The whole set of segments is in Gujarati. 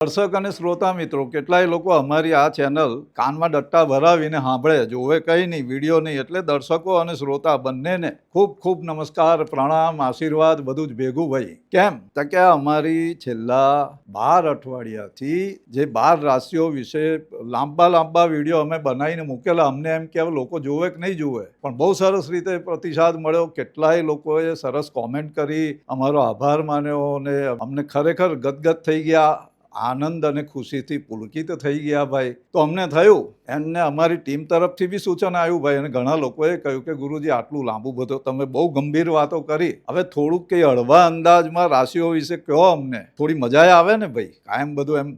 દર્શક અને શ્રોતા મિત્રો, કેટલાય લોકો અમારી આ ચેનલ કાનમાં ડટ્ટા ભરાવીને સાંભળે, જોવે કંઈ નહીં, વિડીયો નહીં. એટલે દર્શકો અને શ્રોતા બંનેને ખૂબ ખૂબ નમસ્કાર, પ્રણામ, આશીર્વાદ બધું જ ભેગું. ભાઈ કેમ તો કે અમારી છેલ્લા 12 અઠવાડિયાથી જે 12 રાશિઓ વિશે લાંબા વિડીયો અમે બનાવીને મૂકેલા. અમને એમ કે લોકો જોવે કે નહીં જોવે, પણ બહુ સરસ રીતે પ્રતિસાદ મળ્યો. કેટલાય લોકોએ સરસ કોમેન્ટ કરી, અમારો આભાર માન્યો અને અમને ખરેખર ગદગદ થઈ ગયા, આનંદ અને ખુશીથી પુલકિત થઈ ગયા. ભાઈ તો અમને થયું, એમને અમારી ટીમ તરફથી બી સૂચન આવ્યું ભાઈ, અને ઘણા લોકોએ કહ્યું કે ગુરુજી આટલું લાંબુ બધું તમે બહુ ગંભીર વાતો કરી, હવે થોડુંક કંઈ હળવા અંદાજમાં રાશિઓ વિશે કહો, અમને થોડી મજા આવે ને ભાઈ, કાયમ બધું એમ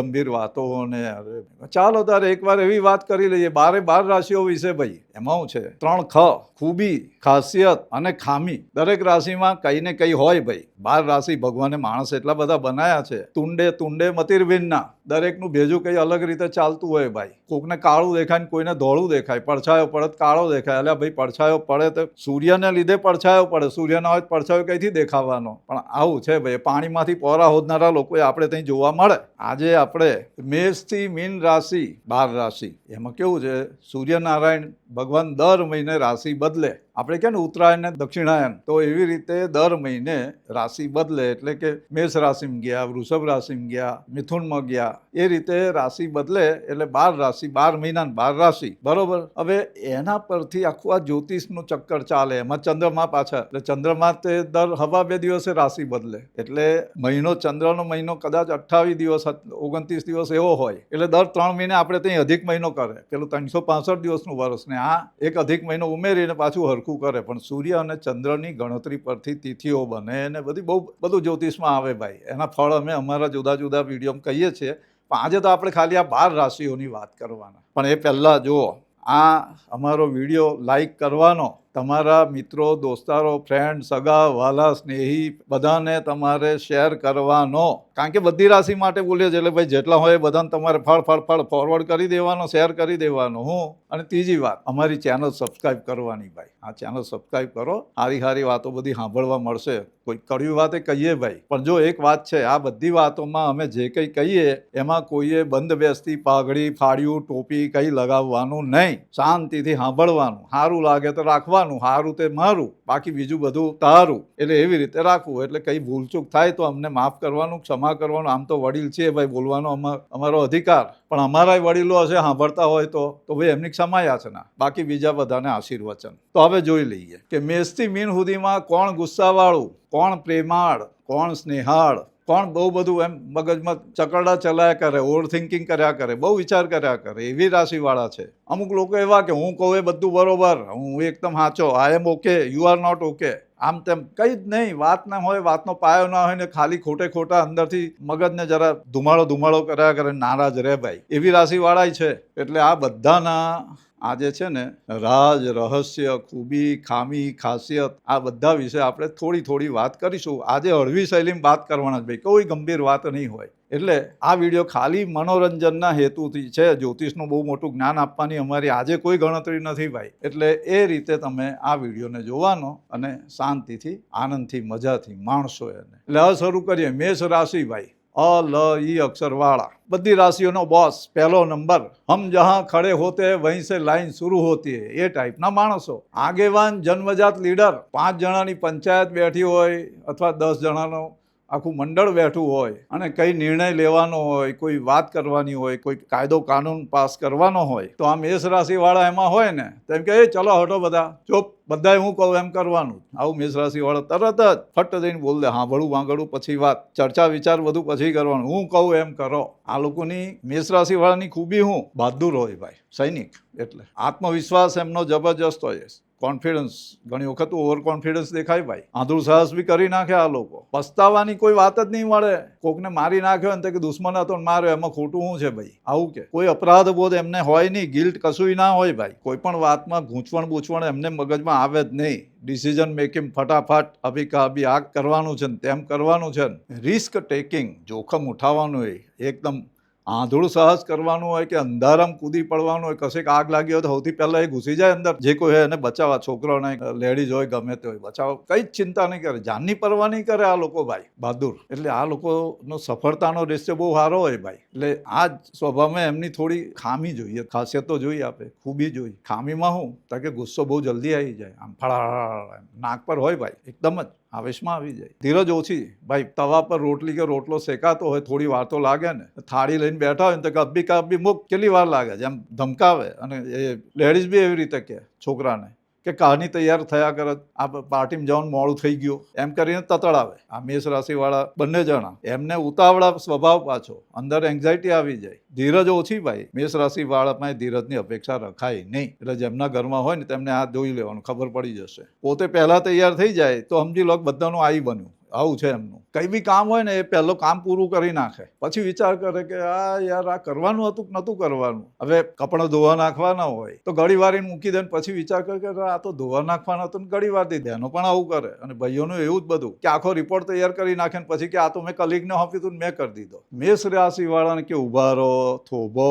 ગંભીર વાતો. અને ચાલો તારે એકવાર એવી વાત કરી લઈએ 12 રાશિઓ વિશે. ભાઈ એમાં શું છે, 3 ખ, ખૂબી, ખાસિયત અને ખામી. દરેક રાશિમાં કંઈ ને કંઈ હોય. ભાઈ 12 રાશિ ભગવાને માણસ એટલા બધા બનાયા છે, તુંડે મતિર્ભિન્ના, દરેકનું ભેજું કંઈ અલગ રીતે ચાલતું હોય. ભાઈ કોકને કાળું દેખાય ને કોઈને ધોળું દેખાય, પડછાયો પડે કાળો દેખાય. એટલે ભાઈ પડછાયો પડે તો સૂર્યને લીધે પડછાયો પડે, સૂર્ય ના હોય પડછાયો કઈથી દેખાવાનો. પણ આવું છે ભાઈ, પાણીમાંથી પોરા હોદનારા લોકો આપણે ત્યાં જોવા મળે. આજે આપણે મેષથી મીન રાશિ 12 રાશિ, એમાં કેવું છે, સૂર્યનારાયણ ભગવાન દર મહિને રાશિ બદલે. આપણે કે ને ઉત્તરાયણ ને દક્ષિણાયન, તો એવી રીતે દર મહિને રાશિ બદલે. એટલે કે મેષ રાશિમાં ગયા, વૃષભ રાશિમાં ગયા, મિથુનમાં ગયા, એ રીતે રાશિ બદલે. એટલે 12 રાશિ, 12 મહિના 12 રાશિ, બરોબર. હવે એના પરથી આખું આ જ્યોતિષનું ચક્કર ચાલે. એમાં ચંદ્રમા પાછા, એટલે ચંદ્રમા તે દર હવા 2 દિવસે રાશિ બદલે. એટલે મહિનો, ચંદ્રનો મહિનો કદાચ 28 દિવસ 29 દિવસ એવો હોય. એટલે દર 3 મહિને આપણે ત્યાં અધિક મહિનો કરે. પેલું 365 દિવસનું વર્ષ ને આ એક અધિક મહિનો ઉમેરીને પાછું કરે. પણ સૂર્ય અને ચંદ્રની ગણતરી પરથી તિથિઓ બને ને બધું જ્યોતિષમાં આવે. ભાઈ એના ફળ અમે અમારા જુદા વિડીયો કહીએ છીએ. પણ આજે તો આપણે ખાલી આ 12 રાશિઓની વાત કરવાના. પણ એ પહેલા જુઓ, આ અમારો વિડીયો લાઈક કરવાનો, તમારા મિત્રો, દોસ્તારો, ફ્રેન્ડ, સગા વાલા, સ્નેહી બધાને તમારે શેર કરવાનો. કારણ કે બધી રાશિ માટે બોલીએ છીએ. એટલે ભાઈ જેટલા હોય એ બધાને તમારે ફળ ફોરવર્ડ કરી દેવાનો, શેર કરી દેવાનો. અને ત્રીજી વાત, અમારી ચેનલ સબસ્ક્રાઈબ કરવાની. ભાઈ આ ચેનલ સબસ્ક્રાઈબ કરો, સારી વાતો બધી સાંભળવા મળશે. કોઈ કડવી વાતે કહીએ ભાઈ, પણ જો એક વાત છે, આ બધી વાતોમાં અમે જે કંઈ કહીએ એમાં કોઈએ બંધ બેસતી પાઘડી, ફાળ્યું, ટોપી કંઈ લગાવવાનું નહીં. શાંતિથી સાંભળવાનું, સારું લાગે તો રાખવાનું, સારું તે મારું, બાકી બીજું બધું તારું. એટલે એવી રીતે રાખવું. એટલે કંઈ ભૂલચૂક થાય તો અમને માફ કરવાનું, ક્ષમા કરવાનું. આમ તો વડીલ છે ભાઈ, બોલવાનો અમારો અધિકાર. પણ અમારા વડીલો હશે સાંભળતા હોય તો ભાઈ એમની ક્ષમા યાચના, બાકી બીજા બધાને આશીર્વચન. તો હવે જોઈ લઈએ કે મેષથી મીન સુધીમાં કોણ ગુસ્સાવાળું, કોણ પ્રેમાળ, કોણ સ્નેહાળ, કોણ બહુ બધું એમ મગજમાં ચકરડા ચલાયા કરે, ઓવર થિંકિંગ કર્યા કરે, બહુ વિચાર કર્યા કરે, એવી રાશિવાળા છે. અમુક લોકો એવા કે હું કહું એ બધું બરોબર, હું એકદમ સાચો, I am okay, you are not okay, આમ તેમ કંઈ જ નહીં. વાત ના હોય, વાતનો પાયો ના હોય ને ખાલી ખોટા અંદરથી મગજને જરા ધુમાડો કર્યા કરે, નારાજ રહે. ભાઈ એવી રાશિવાળા છે. એટલે આ બધાના આજે છે ને રાજ, રહસ્ય, ખૂબી, ખામી, ખાસિયત, આ બધા વિશે આપણે થોડી વાત કરીશું. આજે હળવી શૈલીમાં વાત કરવાના જ ભાઈ, કોઈ ગંભીર વાત નહીં હોય. એટલે આ વિડીયો ખાલી મનોરંજનના હેતુથી છે. જ્યોતિષનું બહુ મોટું જ્ઞાન આપવાની અમારી આજે કોઈ ગણતરી નથી ભાઈ. એટલે એ રીતે તમે આ વિડીયોને જોવાનો અને શાંતિથી, આનંદથી, મજાથી માણશો એને. એટલે હવે શરૂ કરીએ. મેષ રાશિ ભાઈ, અ લ ઈ અક્ષરવાળા, બધી રાશિઓનો બોસ, પહેલો નંબર. હમ જહાં ખડે હોતે વहीं से लाइन शुरू होती है, એ ટાઈપના માણસો. આગેવાન, જન્મજાત લીડર. 5 જણાની પંચાયત બેઠી હોય અથવા 10 જણાનો આખું મંડળ બેઠું હોય અને કંઈ નિર્ણય લેવાનો હોય, કોઈ વાત કરવાની હોય, કોઈ કાયદો કાનૂન પાસ કરવાનો હોય, તો આ મેષ રાશિવાળા એમાં હોય ને, તેમ કે ચલો હટો બધા, ચૂપ, બધાએ હું કહું એમ કરવાનું. આવું મેષ રાશિવાળા તરત જ ફટ દઈને બોલ દે, સાંભળું વાંગળું પછી વાત, ચર્ચા વિચાર બધું પછી કરવાનું, હું કહું એમ કરો. આ લોકોની મેષ રાશિવાળાની ખૂબી બહાદુર હોય ભાઈ, સૈનિક. એટલે આત્મવિશ્વાસ એમનો જબરજસ્ત હોય, કોન્ફિડન્સ. ઘણી વખત ઓવર કોન્ફિડન્સ દેખાય ભાઈ, આંધળું સાહસ બી કરી નાખે આ લોકો. પસ્તાવાની કોઈ વાત જ નહીં મળે. કોકને મારી નાખ્યો ને કે દુશ્મન હતો ને માર્યો, એમાં ખોટું શું છે ભાઈ? આવું કે કોઈ અપરાધ બોધ એમને હોય નહીં, ગિલ્ટ કશું ના હોય ભાઈ. કોઈ પણ વાતમાં ગૂંચવણ એમને મગજમાં આવે જ નહીં. ડિસિઝન મેકિંગ ફટાફટ, અભી કા અભી આ કરવાનું છે ને તેમ કરવાનું છે. રિસ્ક ટેકિંગ, જોખમ ઉઠાવવાનું હોય, એકદમ આંધળું સાહસ કરવાનું હોય કે અંધારામાં કૂદી પડવાનું હોય, કશેક આગ લાગી હોય તો સૌથી પહેલા એ ઘૂસી જાય અંદર, જે કોઈ હોય એને બચાવવા, છોકરાઓને, લેડીઝ હોય, ગમે તે હોય, બચાવો, કઈ જ ચિંતા નહીં કરે, જાનની પરવા નહીં કરે આ લોકો ભાઈ, બહાદુર. એટલે આ લોકોનો સફળતાનો રેશિયો બહુ સારો હોય ભાઈ. એટલે આ જ સ્વભાવમાં એમની થોડી ખામી જોઈએ, ખાસિયતો જોઈએ, આપણે ખૂબી જોઈએ. ખામીમાં શું તો કે ગુસ્સો બહુ જલ્દી આવી જાય, આમ ફળા નાક પર હોય ભાઈ, એકદમ જ આવેશમાં આવી જાય. ધીરજ ઓછી ભાઈ. તવા પર રોટલી કે રોટલો શેકાતો હોય, થોડી વાર તો લાગે ને. થાળી લઈને બેઠા હોય ને તો કબ્બી મુક, કેટલી વાર લાગે, જેમ ધમકાવે. અને એ લેડીઝ બી એવી રીતે કે છોકરાને કે કહાની તૈયાર થયા કરે, આ પાર્ટીમાં જવાનું મોડું થઈ ગયું એમ કરીને તતડાવે. આ મેષ રાશિવાળા બંને જણા, એમને ઉતાવળા સ્વભાવ પાછો, અંદર એન્ઝાયટી આવી જાય. ધીરજ ઓછી ભાઈ. મેષ રાશિવાળામાં ધીરજની અપેક્ષા રખાય નહીં. એટલે જેમના ઘરમાં હોય ને તેમને આ જોઈ લેવાનું, ખબર પડી જશે. પોતે પહેલા તૈયાર થઈ જાય તો સમજી લો બધાનું આઈ બન્યું. આવું છે એમનું. કંઈ બી કામ હોય ને એ પહેલો કામ પૂરું કરી નાખે, પછી વિચાર કરે કે આ યાર આ કરવાનું હતું કે નહોતું કરવાનું. હવે કપડાં ધોવા નાખવાના હોય તો ઘડી વારીને મૂકી દે, પછી વિચાર કરે કે આ તો ધોવા નાખવાના હતું ને ઘડી વાર દઈ દે. એનો પણ આવું કરે. અને ભાઈઓનું એવું જ બધું કે આખો રિપોર્ટ તૈયાર કરી નાખે ને પછી કે આ તો મેં કલીગને આપ્યું હતું ને મેં કરી દીધો. મેષ રાશિવાળાને કે ઉભા રહો, થોભો,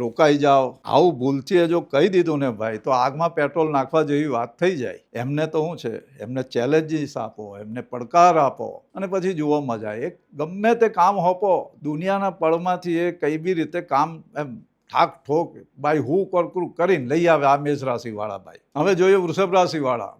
રોકાઈ જાઓ, આવું ભૂલથી જો કહી દીધું ને ભાઈ તો આગમાં પેટ્રોલ નાખવા જેવી વાત થઈ જાય. એમને તો શું છે, એમને ચેલેન્જીસ આપો, એમને પડકાર આપો અને પછી જુઓ મજા. એક ગમે તે કામ હોપો દુનિયાના પળમાંથી, એ કઈ બી રીતે કામ એમ ઠાક ઠોક ભાઈ હું કરકરું કરીને લઈ આવે આ મેષ રાશિવાળા ભાઈ. હવે જોઈએ વૃષભ રાશિવાળા.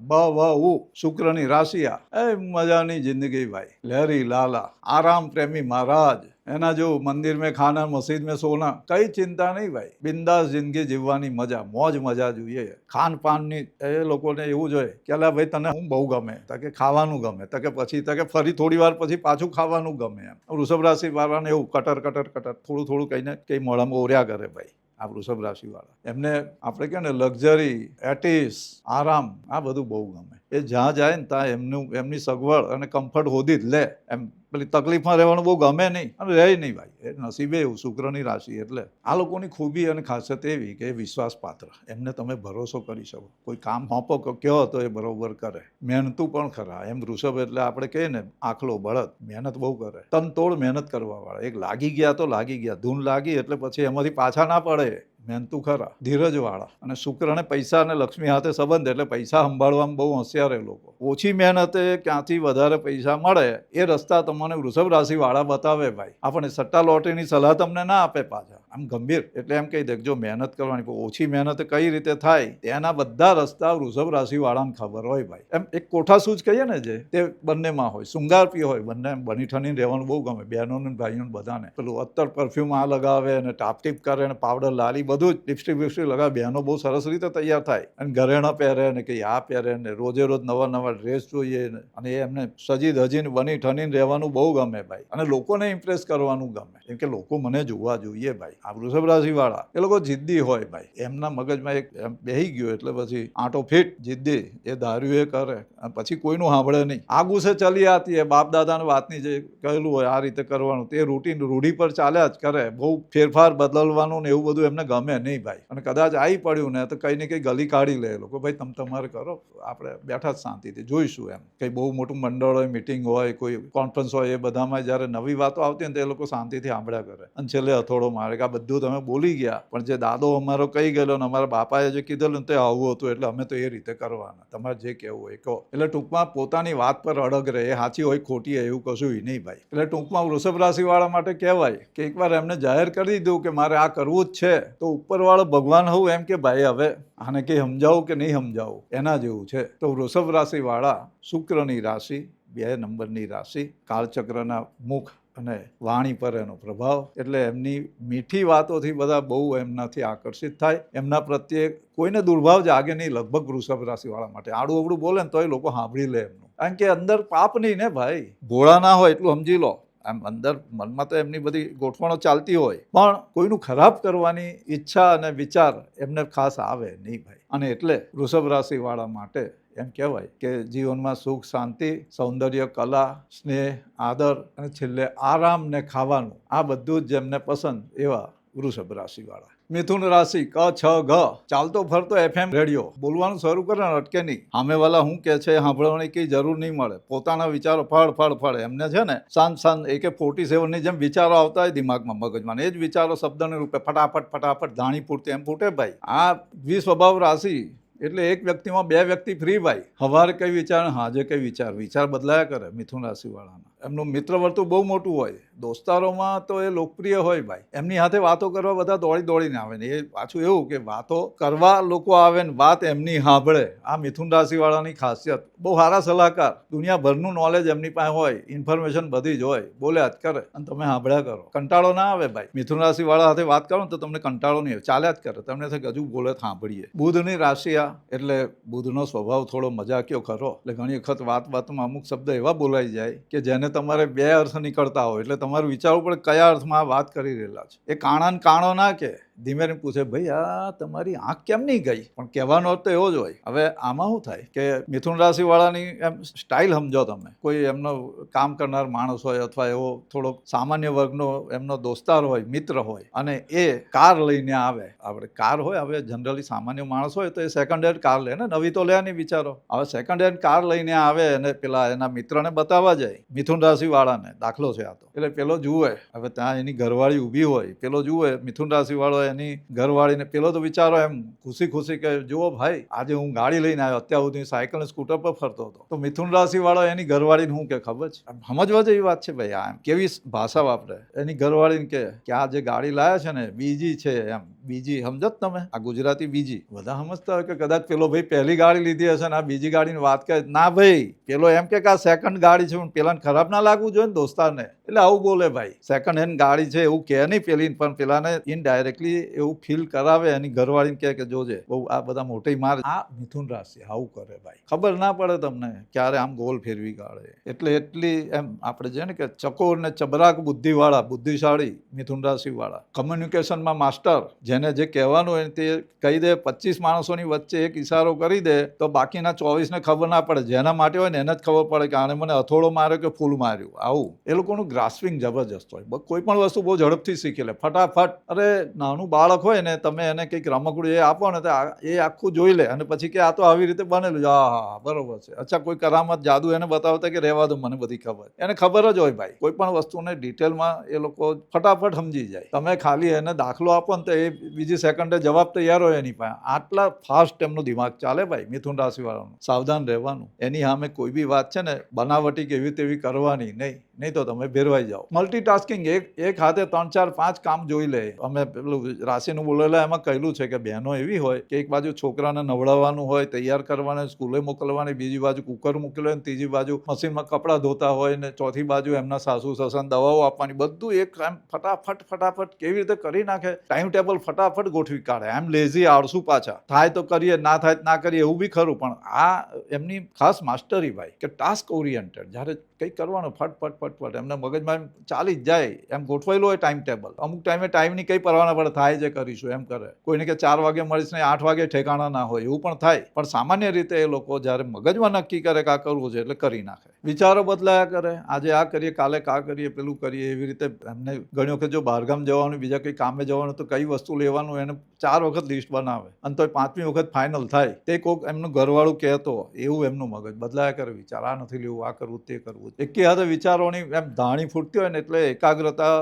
શુક્રની રાશિ. આ એ મજાની જિંદગી ભાઈ, લહેરી લાલા, આરામ પ્રેમી મહારાજ. એના જો મંદિર મેં ખાના, મસ્જિદ મેં સોના, કઈ ચિંતા નહીં ભાઈ. બિંદાસ જિંદગી જીવવાની મજા, મોજ મજા જોઈએ. ખાન પાનની એ લોકોને એવું જોઈએ કે અલા ભાઈ તને હું બહુ ગમે, તો કે ખાવાનું ગમે, તો કે પછી તો કે ફરી થોડી વાર પછી પાછું ખાવાનું ગમે. એમ વૃષભ રાશિ વાળાને એવું કટર કટર કટર થોડું થોડું કહીને કઈ મોઢામાં ઓર્યા કરે ભાઈ. આ વૃષભ રાશિવાળા, એમને આપણે કહે ને લક્ઝરી, એટીસ, આરામ, આ બધું બહુ ગમે. એ જ્યાં જાય ને ત્યાં એમની સગવડ અને કમ્ફર્ટ હોધી જ લે. એમ પેલી તકલીફમાં રહેવાનું બહુ ગમે નહીં અને રહે નહીં ભાઈ. એ નસીબે એવું શુક્રની રાશિ. એટલે આ લોકોની ખૂબી અને ખાસિયત એવી કે વિશ્વાસપાત્ર. એમને તમે ભરોસો કરી શકો. કોઈ કામ હોપો કહો તો એ બરોબર કરે. મહેનતું પણ ખરા. એમ વૃષભ એટલે આપણે કહીએ ને આખલો બળદ, મહેનત બહુ કરે, તનતોડ મહેનત કરવાવાળા. એક લાગી ગયા તો લાગી ગયા, ધૂન લાગી એટલે પછી એમાંથી પાછા ના પડે. મહેનતું ખરા, ધીરજવાળા. અને શુક્ર અને પૈસા અને લક્ષ્મી હાથે સંબંધ, એટલે પૈસા સંભાળવામાં બહુ હોશિયાર એ લોકો. ઓછી મહેનતે ક્યાંથી વધારે પૈસા મળે એ રસ્તા તમને વૃષભ રાશિવાળા બતાવે ભાઈ. આપણે સટ્ટા લોટરીની સલાહ તમને ના આપે પાછા, આમ ગંભીર. એટલે એમ કહી દે જો મહેનત કરવાની, ઓછી મહેનત કઈ રીતે થાય તેના બધા રસ્તા વૃષભ રાશિવાળાને ખબર હોય ભાઈ. એમ એક કોઠાસૂઝ કહીએ ને જે, તે બંનેમાં હોય. શૃંગાર પ્રિય હોય બંને. એમ બની ઠનીને રહેવાનું બહુ ગમે, બહેનોને ભાઈઓને બધાને. પેલું અત્તર પરફ્યુમ આ લગાવે અને ટાપટીપ કરે અને પાવડર લાલી બધું જ લિપસ્ટિક વિપસ્ટિક લગાવે. બહેનો બહુ સરસ રીતે તૈયાર થાય અને ઘરેણા પહેરે ને કંઈ આ પહેરે ને રોજે રોજ નવા નવા ડ્રેસ જોઈએ ને. અને એ એમને સજી ધજીને બની ઠનીને રહેવાનું બહુ ગમે ભાઈ. અને લોકોને ઇમ્પ્રેસ કરવાનું ગમે, કેમ કે લોકો મને જોવા જોઈએ ભાઈ. આ વૃષભ રાશિવાળા એ લોકો જિદ્દી હોય ભાઈ. એમના મગજમાં એક બેહી ગયો એટલે પછી આંટો ફીટ જિદ્દી. એ ધાર્યું એ કરે, પછી કોઈનું સાંભળે નહીં. આ ગુસ્સે ચલી આતી એ બાપ દાદાની વાતની જે કહેલું હોય આ રીતે કરવાનું, તે રૂટીન રૂઢી પર ચાલ્યા જ કરે. બહુ ફેરફાર બદલવાનું ને એવું બધું એમને ગમે નહીં ભાઈ. અને કદાચ આવી પડ્યું ને તો કંઈ ને કંઈ ગલી કાઢી લે લોકો. ભાઈ તમારે કરો, આપણે બેઠા જ શાંતિથી જોઈશું. એમ કંઈ બહુ મોટું મંડળ હોય, મિટિંગ હોય, કોઈ કોન્ફરન્સ હોય, એ બધામાં જ્યારે નવી વાતો આવતી ને તો એ લોકો શાંતિથી સાંભળ્યા કરે. અને છેલ્લે હથોડો મારે કે આ બધું તમે બોલી ગયા, પણ જે દાદો અમારો કહી ગયેલો ને અમારા બાપાએ જે કીધેલું ને તે આવું હતું, એટલે અમે તો એ રીતે કરવાના. તમારે જે કહેવું હોય કહો. એટલે ટૂંકમાં પોતાની વાત પર અડગ રહે. એ સાચી હોય ખોટી એવું કશું નહીં ભાઈ. એટલે ટૂંકમાં વૃષભ રાશિવાળા માટે કહેવાય કે એકવાર એમને જાહેર કરી દીધું કે મારે આ કરવું જ છે, તો ઉપરવાળો ભગવાન હોવું એમ કે ભાઈ હવે આને કંઈ સમજાવું કે નહીં સમજાવું, એના જેવું છે. તો વૃષભ રાશિવાળા શુક્રની રાશિ, 2 નંબરની રાશિ, કાળચક્રના મુખ અને વાણી પર એનો પ્રભાવ. એટલે એમની મીઠી વાતોથી બધા બહુ એમનાથી આકર્ષિત થાય. એમના પ્રત્યે કોઈને દુર્ભાવ જાગે નહીં લગભગ વૃષભ રાશિવાળા માટે. આડું અવડું બોલે ને તોય લોકો સાંભળી લે એમનું, કારણ કે અંદર પાપ નહીં ને ભાઈ. ભોળા ના હોય એટલું સમજી લો. આમ અંદર મનમાં તો એમની બધી ગોઠવણો ચાલતી હોય, પણ કોઈનું ખરાબ કરવાની ઈચ્છા અને વિચાર એમને ખાસ આવે નહીં ભાઈ. અને એટલે વૃષભ રાશિવાળા માટે એમ કહેવાય કે જીવનમાં સુખ, શાંતિ, સૌંદર્ય, કલા, સ્નેહ, આદર અને છેલ્લે આરામ ને ખાવાનું, આ બધું જ જેમને પસંદ એવા વૃષભ રાશિવાળા. મિથુન રાશિ ક છ ઘ ચાલતો ફરતો એફએમ રેડિયો બોલવાનું શરૂ કરે ને અટકે નહીં. સામેવાલા શું કે છે સાંભળવાની કઈ જરૂર નહીં મળે. પોતાના વિચારો ફળ એમને છે ને શાંત AK-47 ની જેમ વિચારો આવતા હોય દિમાગમાં, મગજમાં, એ જ વિચારો શબ્દને રૂપે ફટાફટ ધાણી ફૂટતી એમ ફૂટે ભાઈ. આ દ્વિસ્વભાવ રાશિ એટલે એક વ્યક્તિમાં બે વ્યક્તિ ફ્રી ભાઈ. હવારે કઈ વિચાર, હાજે કઈ વિચાર બદલાયા કરે મિથુન રાશિ વાળાના. એમનું મિત્ર વર્તુળ બહુ મોટું હોય. દોસ્તારોમાં તો એ લોકપ્રિય હોય ભાઈ. એમની સાથે વાતો કરવા બધા દોડીને આવે ને એ પાછું એવું કે વાતો કરવા લોકો આવે ને વાત એમની સાંભળે. આ મિથુન રાશિ વાળાની ખાસિયત. બહુ સારા સલાહકાર, દુનિયાભરનું નોલેજ એમની પાસે હોય, ઇન્ફોર્મેશન બધી જ હોય, બોલ્યા જ કરે અને તમે સાંભળ્યા કરો. કંટાળો ના આવે ભાઈ. મિથુન રાશિ વાળા સાથે વાત કરો ને તો તમને કંટાળો નહીં આવે, ચાલ્યા જ કરે. તમને થાય કે હજુ બોલે સાંભળીએ. બુધની રાશિ એટલે બુધનો સ્વભાવ થોડો મજાકિયો ખરો. એટલે ઘણી વખત વાતમાં અમુક શબ્દ એવા બોલાઈ જાય કે જેને તમારે બે અર્થ નીકળતા હોય એટલે તમારું વિચારવું પડે કયા અર્થમાં આ વાત કરી રહેલા છે. એ કાણો ના કે ધીમે પૂછે ભાઈ આ તમારી આંખ કેમ નહીં ગઈ, પણ કહેવાનો અર્થ તો એવો જ હોય. હવે આમાં શું થાય કે મિથુન રાશિ વાળાની એમ સ્ટાઇલ સમજો તમે. કોઈ એમનો કામ કરનાર માણસ હોય અથવા એવો થોડોક સામાન્ય વર્ગનો એમનો દોસ્તાર હોય, મિત્ર હોય, અને એ કાર લઈને આવે. આપણે કાર હોય, હવે જનરલી સામાન્ય માણસ હોય તો એ સેકન્ડ હેન્ડ કાર લે ને, નવી તો લે નહીં વિચારો. હવે સેકન્ડ હેન્ડ કાર લઈને આવે અને પેલા એના મિત્રને બતાવવા જાય, મિથુન રાશિ વાળાને દાખલો છે આ તો. એટલે પેલો જુએ, હવે ત્યાં એની ઘરવાળી ઊભી હોય, પેલો જુએ મિથુન રાશિ વાળો એની ઘરવાળીને, પેલો તો વિચારો એમ ખુશી કે જુઓ ભાઈ આજે હું ગાડી લઈને આવ્યો, અત્યાર સુધી સાયકલ ને સ્કૂટર પર ફરતો હતો. તો મિથુન રાશિ વાળો એની ઘરવાળીને શું કે ખબર છે? સમજવા જેવી વાત છે ભાઈ. આ એમ કેવી ભાષા વાપરે. એની ઘરવાળીને કે આ જે ગાડી લાયા છે ને બીજી છે એમ. બીજી સમજત તમે? આ ગુજરાતી બીજી બધા સમજતા હોય કે કદાચ પેલો ભાઈ પહેલી ગાડી લીધી હશે ને આ બીજી ગાડીની વાત કરે. ના ભાઈ, પેલો એમ કે આ સેકન્ડ ગાડી છે, પેલાને ખરાબ ના લાગવું જોઈએ ને દોસ્તારને, એટલે આવું બોલે ભાઈ. સેકન્ડ હેન્ડ ગાડી છે એવું કહે નહીં પેલી, પણ પેલાને ઇનડાયરેક્ટલી એવું ફીલ કરાવે. એની ઘરવાળીને કહે કે જોજે બહુ આ બધા મોટી માર. આ મિથુન રાશિ આવું કરે ભાઈ. ખબર ના પડે તમને ક્યારે આમ ગોલ ફેરવી કાઢે. એટલે એટલી એમ આપણે છે ને કે ચકોર ને ચબરાક બુદ્ધિવાળા, બુદ્ધિશાળી મિથુન રાશિ વાળા. કમ્યુનિકેશનમાં માસ્ટર. જેને જે કહેવાનું હોય તે કહી દે. 25 માણસોની વચ્ચે એક ઇશારો કરી દે તો બાકીના 24 ને ખબર ના પડે. જેના માટે હોય ને એને જ ખબર પડે કે આને મને અથોડો માર્યો કે ફૂલ માર્યું. આવું એ લોકોનું ગ્રાસ્પિંગ જબરજસ્ત હોય. કોઈ પણ વસ્તુ બહુ ઝડપથી શીખી લે ફટાફટ. અરે નાનું બાળક હોય ને તમે એને કંઈક રમકડું એ આપો ને તો એ આખું જોઈ લે અને પછી કે આ તો આવી રીતે બનેલું છે. હા બરોબર છે. અચ્છા કોઈ કરામત જાદુ એને બતાવતા કે રહેવા દો મને બધી ખબર. એને ખબર જ હોય ભાઈ. કોઈ પણ વસ્તુને ડિટેલમાં એ લોકો ફટાફટ સમજી જાય. તમે ખાલી એને દાખલો આપો ને તો એ બીજી સેકન્ડે જવાબ તૈયાર હોય એની પાસે. આટલા ફાસ્ટ એમનું દિમાગ ચાલે ભાઈ મિથુન રાશિ વાળાનું. સાવધાન રહેવાનું. એની સામે કોઈ બી વાત છે ને બનાવટી કે એવી તેવી કરવાની નહીં તો તમે ભેરવાઈ જાઓ. મલ્ટીટાસ્કિંગ, એક હાથે 3, 4, 5 કામ જોઈ લે. અમે પેલું રાશિનું બોલેલા એમાં કહેલું છે કે બહેનો એવી હોય કે એક બાજુ છોકરાને નવડાવવાનું હોય, તૈયાર કરવાને, સ્કૂલે મોકલવાની, બીજી બાજુ કુકર મૂકેલું હોય, ત્રીજી બાજુ મશીનમાં કપડાં ધોતા હોય ને ચોથી બાજુ એમના સાસુ સસરાને દવાઓ આપવાની. બધું એક કામ ફટાફટ કેવી રીતે કરી નાખે. ટાઈમ ટેબલ ફટાફટ ગોઠવી કાઢે. એમ લેઝી, આળસુ પાછા. થાય તો કરીએ, ના થાય ના કરીએ એવું બી ખરું. પણ આ એમની ખાસ માસ્ટરી ભાઈ કે ટાસ્ક ઓરિએન્ટેડ. જ્યારે કંઈક કરવાનું ફટ એમના મગજમાં એમ ચાલી જ જાય. એમ ગોઠવાયેલું હોય ટાઈમ ટેબલ. અમુક ટાઈમની કંઈ પરવા ના પડે. થાય જે કરીશું એમ કરે. કોઈને કે 4 વાગે મળીશ ને 8 વાગે ઠેકાણા ના હોય એવું પણ થાય. પણ સામાન્ય રીતે એ લોકો જ્યારે મગજમાં નક્કી કરે કે આ કરવું છે એટલે કરી નાખે. વિચારો બદલાયા કરે. આજે આ કરીએ, કાલે કા કરીએ, પેલું કરીએ. એવી રીતે એમને ઘણી વખત જો બહારગામ જવાનું, બીજા કંઈ કામે જવાનું તો કઈ વસ્તુ લેવાનું એને 4 વખત લિસ્ટ બનાવે અને તો 5મી વખત ફાઇનલ થાય. તે કોઈક એમનું ઘરવાળું કહેતો એવું એમનું મગજ બદલાયા કરે. વિચાર આ નથી લેવું, આ કરવું, તે કરવું. એકી હાથે વિચારોની એમ ધાણી ફૂટતી હોય ને એટલે એકાગ્રતા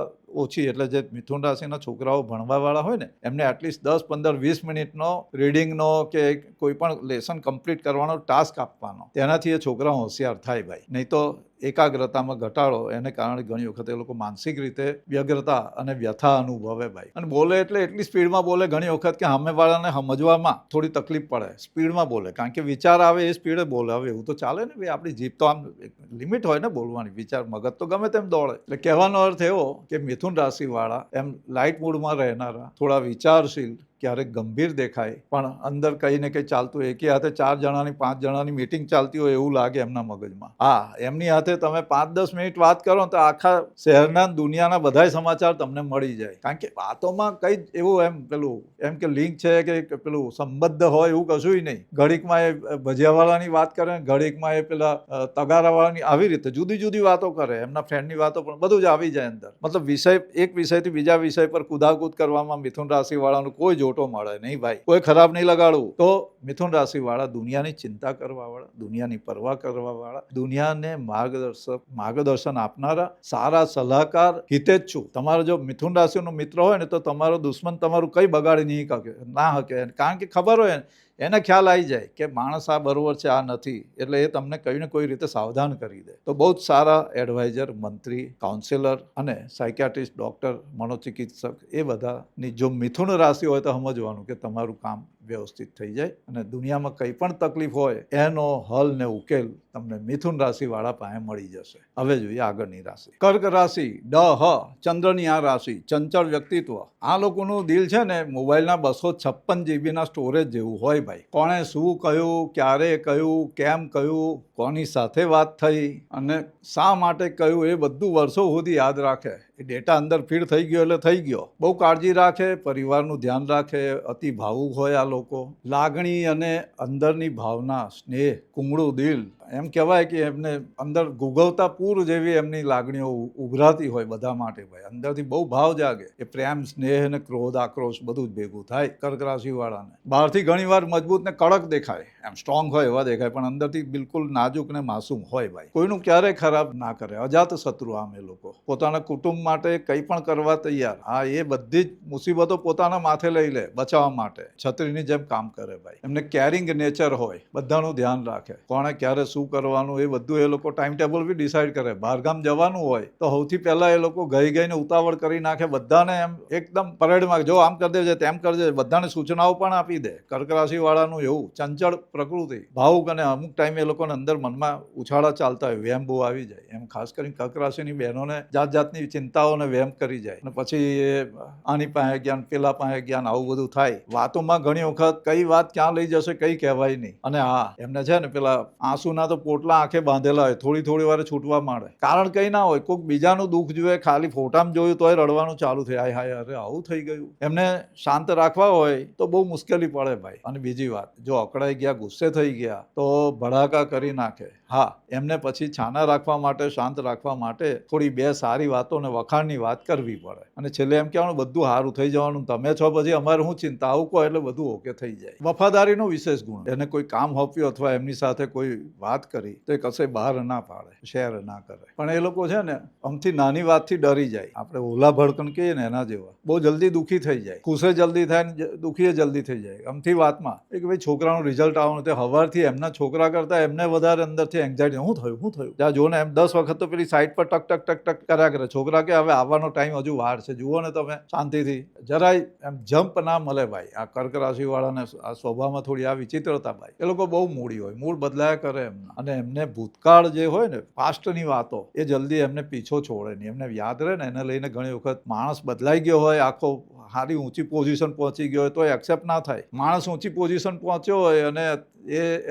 ઓછી. એટલે જે મિથુન રાશિના છોકરાઓ ભણવાવાળા હોય ને એમને એટલીસ્ટ 10, 15, 20 મિનિટનો રીડિંગનો કે કોઈ પણ લેસન કમ્પ્લીટ કરવાનો ટાસ્ક આપવાનો. તેનાથી એ છોકરાઓ હોશિયાર થાય ભાઈ. નહીં તો એકાગ્રતામાં ઘટાડો એને કારણે ઘણી વખત એ લોકો માનસિક રીતે વ્યગ્રતા અને વ્યથા અનુભવે ભાઈ. અને બોલે એટલે એટલી સ્પીડમાં બોલે ઘણી વખત કે સામેવાળાને સમજવામાં થોડી તકલીફ પડે. સ્પીડમાં બોલે કારણ કે વિચાર આવે એ સ્પીડે બોલે. હવે એવું તો ચાલે ને ભાઈ. આપણી જીભ તો આમ લિમિટ હોય ને બોલવાની. વિચાર મગજ તો ગમે તેમ દોડે. એટલે કહેવાનો અર્થ એવો કે મિથુન રાશિવાળા એમ લાઇટ મૂડમાં રહેનારા, થોડા વિચારશીલ, ક્યારેક ગંભીર દેખાય પણ અંદર કંઈ ને કંઈ ચાલતું હોય. એકી હાથે 4 જણાની 5 જણાની મીટિંગ ચાલતી હોય એવું લાગે એમના મગજમાં. હા, એમની હાથે તમે 5-10 મિનિટ વાત કરો તો આખા શહેરના દુનિયાના બધાય સમાચાર તમને મળી જાય. કારણ કે વાતોમાં કંઈ જ એવું એમ કે લિંક છે કે પેલું સંબદ્ધ હોય એવું કશું નહીં. ઘડીકમાં એ ભજીયાવાળાની વાત કરે, ઘડીકમાં એ પેલા તગારાવાળાની, આવી રીતે જુદી જુદી વાતો કરે. એમના ફ્રેન્ડની વાતો પણ બધું જ આવી જાય અંદર. મતલબ એક વિષયથી બીજા વિષય પર કુદાકૂદ કરવામાં મિથુન રાશિવાળાનું કોઈ જોટો મળે નહીં ભાઈ. કોઈ ખરાબ નહીં લગાડવું. તો મિથુન રાશિવાળા દુનિયાની ચિંતા કરવાવાળા, દુનિયાની પરવા કરવાવાળા, દુનિયાને માર્ગદર્શન આપનારા, સારા સલાહકાર, હિતેચ્છુ. તમારો જો મિથુન રાશિનો મિત્ર હોય ને તો તમારો દુશ્મન તમારું કંઈ બગાડી ના શકે. કારણ કે ખબર હોય એને ખ્યાલ આવી જાય કે માણસ આ બરોબર છે, આ નથી. એટલે એ તમને કઈ ને કોઈ રીતે સાવધાન કરી દે. તો બહુ જ સારા એડવાઇઝર, મંત્રી, કાઉન્સિલર અને સાયકિયાટ્રિસ્ટ, ડૉક્ટર, મનોચિકિત્સક એ બધાની જો મિથુન રાશિ હોય તો સમજવાનું કે તમારું કામ વ્યવસ્થિત થઈ જાય અને દુનિયામાં કંઈ પણ તકલીફ હોય એનો હલ ને ઉકેલ તમને મિથુન રાશિવાળા પાસે મળી જશે. હવે જોઈએ આગળની રાશિ. કર્ક રાશિ. ચંદ્રની આ રાશિ, ચંચળ વ્યક્તિત્વ. આ લોકોનું દિલ છે ને મોબાઈલના 256 જીબીના સ્ટોરેજ જેવું હોય ભાઈ. કોણે શું કહ્યું, ક્યારે કહ્યું, કેમ કહ્યું, કોની સાથે વાત થઈ અને શા માટે કહ્યું એ બધું વર્ષો સુધી યાદ રાખે. એ ડેટા અંદર ફીડ થઈ ગયો એટલે થઈ ગયો. બહુ કાળજી રાખે, પરિવારનું ધ્યાન રાખે. અતિ ભાવુક હોય આ લોકો. લાગણી અને અંદરની ભાવના, સ્નેહ, કુમળું દિલ, એમ કહેવાય કે એમને અંદર ગુગવતા પૂર જેવી એમની લાગણીઓ ઉભરાતી હોય બધા માટે ભાઈ. અંદરથી બહુ ભાવ જાગે. એ પ્રેમ, સ્નેહ ને ક્રોધ, આક્રોશ બધું જ ભેગું થાય કર્ક રાશિવાળાને. બહારથી ઘણીવાર મજબૂત ને કડક દેખાય, એમ સ્ટ્રોંગ હોય એવા દેખાય, પણ અંદરથી બિલકુલ નાજુક ને માસૂમ હોય ભાઈ. કોઈનું ક્યારેય ખરાબ ના કરે. અજાત શત્રુ આમ એ લોકો. પોતાના કુટુંબ માટે કંઈ પણ કરવા તૈયાર. હા, એ બધી જ મુસીબતો પોતાના માથે લઈ લે બચાવવા માટે. છત્રીની જેમ કામ કરે ભાઈ. એમને કેરિંગ નેચર હોય, બધાનું ધ્યાન રાખે. કોણે ક્યારે શું કરવાનું એ બધું એ લોકો ટાઈમ ટેબલ બી ડિસાઈડ કરે. બહારગામ જવાનું હોય તો સૌથી પહેલા એ લોકો ગઈને ઉતાવળ કરી નાખે. બધાને એમ એકદમ પરેડમાં જો આમ કરી દેજે, તેમ કરી દેજે, બધાને સૂચનાઓ પણ આપી દે. કર્ક રાશિવાળાનું એવું. ચંચળ પ્રકૃતિ, ભાવુક, અને અમુક ટાઈમે એ લોકોને અંદર મનમાં ઉછાળા ચાલતા હોય, વહેમ બહુ આવી જાય. એમ ખાસ કરીને કર્ક રાશિની બહેનોને જાતની ચિંતાઓને વહેમ કરી જાય અને પછી આની પાસે જ્ઞાન, પેલા પાસે જ્ઞાન, આવું બધું થાય. વાતોમાં ઘણી વખત કઈ વાત ક્યાં લઈ જશે કઈ કહેવાય નહીં. અને હા, એમને છે ને પેલા આંસુના તો પોટલા આંખે બાંધેલા હોય, થોડી વારે છૂટવા માંડે. કારણ કઈ ના હોય, કોઈક બીજાનું દુઃખ જોઈએ, ખાલી ફોટામાં જોયું તોય રડવાનું ચાલુ થાય. હાય અરે આવું થઈ ગયું. એમને શાંત રાખવા હોય તો બહુ મુશ્કેલી પડે ભાઈ. અને બીજી વાત, જો અકળાઈ ગયા, ગુસ્સે થઈ ગયા તો ભડાકા કરી નાખે. હા, એમને પછી છાના રાખવા માટે, શાંત રાખવા માટે થોડી બે સારી વાતો ને વખાણની વાત કરવી પડે. અને છેલ્લે એમ કહેવાનું બધું સારું થઈ જવાનું, તમે છો પછી અમારે શું ચિંતા, આવું કહો એટલે બધું ઓકે થઈ જાય. વફાદારીનો વિશેષ ગુણ. એને કોઈ કામ સોંપ્યું અથવા એમની સાથે કોઈ વાત કરી તો એ કશે બહાર ના પાડે, શેર ના કરે. પણ એ લોકો છે ને અમથી નાની વાતથી ડરી જાય. આપણે ઓલા ભડકન કહીએ ને એના જેવા. બહુ જલ્દી દુઃખી થઈ જાય. ખુશે જલ્દી થાય ને દુઃખી જલ્દી થઈ જાય. અમથી વાતમાં કે ભાઈ છોકરાનું રિઝલ્ટ આવવાનું, તે સવારથી એમના છોકરા કરતા એમને વધારે અંદરથી એન્ઝાયટી. શું થયું ત્યાં જો ને એમ 10 વખત તો પેલી સાઈડ પર ટક ટક ટક ટક કર્યા કરે. છોકરા કે હવે આવવાનો ટાઈમ હજુ વાર છે, જુઓ ને તમે શાંતિથી. જરાય એમ જમ્પ ના મળે ભાઈ. આ કર્ક રાશિવાળાને આ સ્વભાવમાં થોડી આ વિચિત્રતા ભાઈ. એ લોકો બહુ મૂડી હોય, મૂળ બદલાયા કરે એમના. અને એમને ભૂતકાળ જે હોય ને, પાસ્ટની વાતો, એ જલ્દી એમને પીછો છોડે નહીં. એમને યાદ રહે ને, એને લઈને ઘણી વખત માણસ બદલાઈ ગયો હોય, આખો સારી ઊંચી પોઝિશન પહોંચી ગયો હોય તો એક્સેપ્ટ ના થાય. માણસ ઊંચી પોઝિશન પહોંચ્યો હોય અને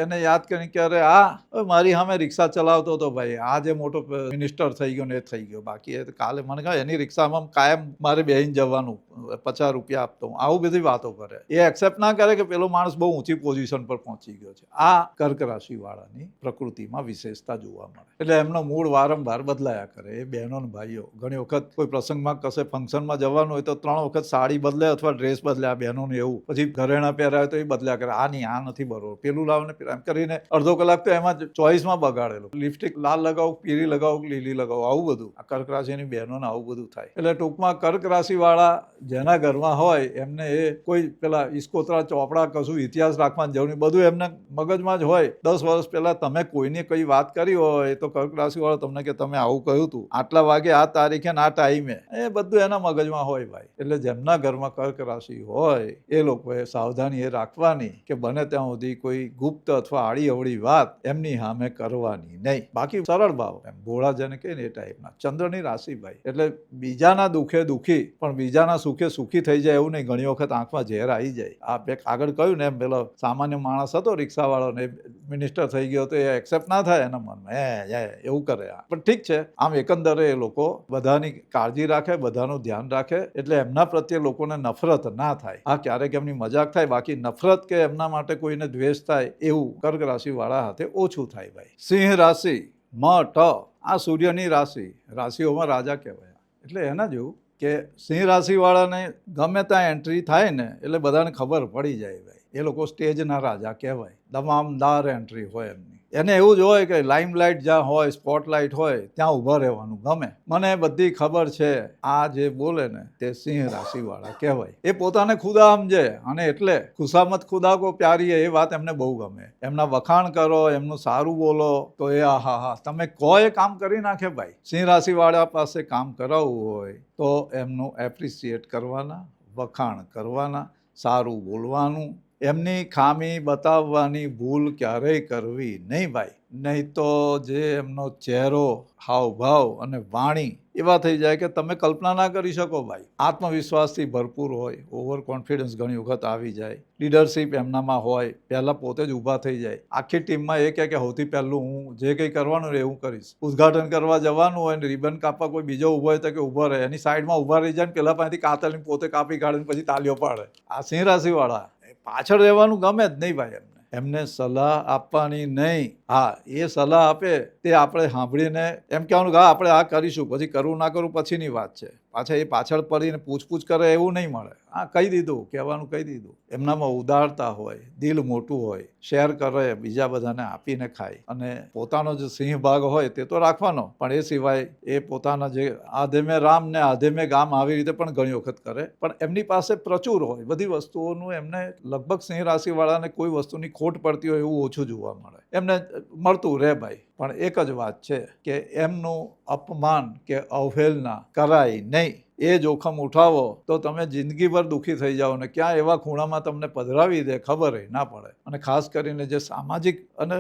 એને યાદ કરીને કે અરે આ મારી સામે રિક્ષા ચલાવતો હતો ભાઈ, આ જે મોટો મિનિસ્ટર થઈ ગયો ને એ થઈ ગયો. બાકી એ કાલે મને કહે એની રિક્ષામાં કાયમ મારે બેહીને જવાનું, 50 રૂપિયા આપતો હું. આવું બધી વાતો કરે. એ એક્સેપ્ટ ના કરે કે પેલો માણસ બહુ ઊંચી પોઝિશન પર પહોંચી ગયો છે. આ કર્ક રાશિવાળાની પ્રકૃતિમાં વિશેષતા જોવા મળે. એટલે એમનો મૂળ વારંવાર બદલાયા કરે. એ બહેનો ને ભાઈઓ ઘણી વખત કોઈ પ્રસંગમાં કશે ફંક્શનમાં જવાનું હોય તો 3 વખત સાડી બદલે અથવા ડ્રેસ બદલે. આ બહેનોને એવું. પછી ઘરેણા પહેરાય તો એ બદલ્યા કરે. આ નહીં, આ નથી બરોબર, પેલું લાવ ને એમ કરીને અડધો કલાક તો એમાં ચોઈસમાં બગાડેલો. લિપસ્ટિક લાલ લગાવો, પીળી લગાવો, લીલી લગાવો, આવું બધું. આ કર્ક રાશિની બહેનોને આવું બધું થાય. એટલે ટૂંકમાં કર્ક રાશિવાળા જેના ઘરમાં હોય એમને એ કોઈ પેલા ઇસ્કોતરા ચોપડા કશું ઇતિહાસ રાખવાની જરૂર નહીં. બધું એમને મગજમાં જ હોય. 10 વર્ષ પહેલા તમે કોઈને કઈ વાત કરી હોય તો કર્ક રાશિવાળા તમને કે તમે આવું કહ્યું હતું, આટલા વાગે, આ તારીખે, આ ટાઈમે, એ બધું એના મગજમાં હોય ભાઈ. એટલે જેમના ઘરમાં કર્ક રાશિ હોય એ લોકોએ સાવધાની એ રાખવાની કે બને ત્યાં સુધી કોઈ ગુપ્ત અથવા આડી અવળી વાત એમની સામે કરવાની નહીં. બાકી સરળ ભાવ, એમ ભોળા જેને કહે ને એ ટાઈપના. ચંદ્રની રાશિ ભાઈ. એટલે બીજાના દુઃખે દુઃખી પણ બીજાના સુખ સુખે સુખી થઈ જાય એવું નહીં, ઘણી વખત આંખમાં ઝેર આવી જાય. આગળ કહ્યું ને એમ, પેલો સામાન્ય માણસ હતો રિક્ષાવાળો ને મિનિસ્ટર થઈ ગયો તો એ એક્સેપ્ટ ના થાય એના મનમાં, એવું કરે. પણ ઠીક છે, આમ એકંદરે એ લોકો બધાની કાળજી રાખે, બધાનું ધ્યાન રાખે, એટલે એમના પ્રત્યે લોકોને નફરત ના થાય. આ ક્યારેક એમની મજાક થાય, બાકી નફરત કે એમના માટે કોઈને દ્વેષ થાય એવું કર્ક રાશિવાળા હાથે ઓછું થાય. ભાઈ સિંહ રાશિ આ સૂર્યની રાશિ, રાશિઓમાં રાજા કહેવાય. એટલે એના જેવું કે સિંહ રાશિવાળાને ગમે ત્યાં એન્ટ્રી થાય ને એટલે બધાને ખબર પડી જાય. ભાઈ એ લોકો સ્ટેજના રાજા કહેવાય, દમામદાર એન્ટ્રી હોય એમની. એને એવું જ હોય કે લાઇમલાઇટ જ્યાં હોય, સ્પોટલાઇટ હોય ત્યાં ઊભા રહેવાનું ગમે. મને બધી ખબર છે, આ જે બોલે ને તે સિંહ રાશિવાળા કહેવાય. એ પોતાને ખુદા સમજે અને એટલે ખુશામત ખુદા કો પ્યારી એ વાત એમને બહુ ગમે. એમના વખાણ કરો, એમનું સારું બોલો તો એ આહા તમે કહો એ કામ કરી નાખે. ભાઈ સિંહ રાશિવાળા પાસે કામ કરાવવું હોય તો એમનું એપ્રિશિએટ કરવાના, વખાણ કરવાના, સારું બોલવાનું, એમની ખામી બતાવવાની ભૂલ ક્યારેય કરવી નહીં. ભાઈ નહીં તો જે એમનો ચહેરો, હાવભાવ અને વાણી એવા થઈ જાય કે તમે કલ્પના ના કરી શકો. ભાઈ આત્મવિશ્વાસથી ભરપૂર હોય, ઓવર કોન્ફિડન્સ ઘણી વખત આવી જાય, લીડરશીપ એમનામાં હોય, પહેલાં પોતે જ ઊભા થઈ જાય. આખી ટીમમાં એ કહે કે સૌથી પહેલું હું જે કંઈ કરવાનું રહે હું કરીશ. ઉદ્ઘાટન કરવા જવાનું હોય ને રિબન કાપવા કોઈ બીજો ઊભો હોય તો કે ઊભો રહે, એની સાઈડમાં ઊભા રહી જાય ને પેલા પાસેથી કાતરની પોતે કાપી કાઢીને પછી તાલીઓ પાડે. આ સિંહ રાશિવાળા પાછળ રહેવાનું ગમે જ નહીં. ભાઈ એમને સલાહ આપવાની નહીં. હા, એ સલાહ આપે તે આપણે સાંભળીને એમ કહેવાનું કે હા આપણે આ કરીશું, પછી કરવું ના કરવું પછીની વાત છે. પાછા એ પાછળ પડીને પૂછપૂછ કરે એવું નહીં મળે. હા, કહી દીધું, કહેવાનું કહી દીધું. એમનામાં ઉદારતા હોય, દિલ મોટું હોય, શેર કરે, બીજા બધાને આપીને ખાય, અને પોતાનો જે સિંહ ભાગ હોય તે તો રાખવાનો, પણ એ સિવાય એ પોતાના જે આધે મેં રામ ને આધે મેં ગામ આવી રીતે પણ ઘણી વખત કરે. પણ એમની પાસે પ્રચુર હોય બધી વસ્તુઓનું. એમને લગભગ સિંહ રાશિવાળાને કોઈ વસ્તુની ખોટ પડતી હોય એવું ઓછું જોવા મળે. એમને મળતું રહે. ભાઈ પણ એક જ વાત છે કે એમનું અપમાન કે અવહેલના કરાય નહીં. એ જોખમ ઉઠાવો તો તમે જિંદગીભર દુઃખી થઈ જાઓ ને ક્યાં એવા ખૂણામાં તમને પધરાવી દે ખબર ના પડે. અને ખાસ કરીને જે સામાજિક અને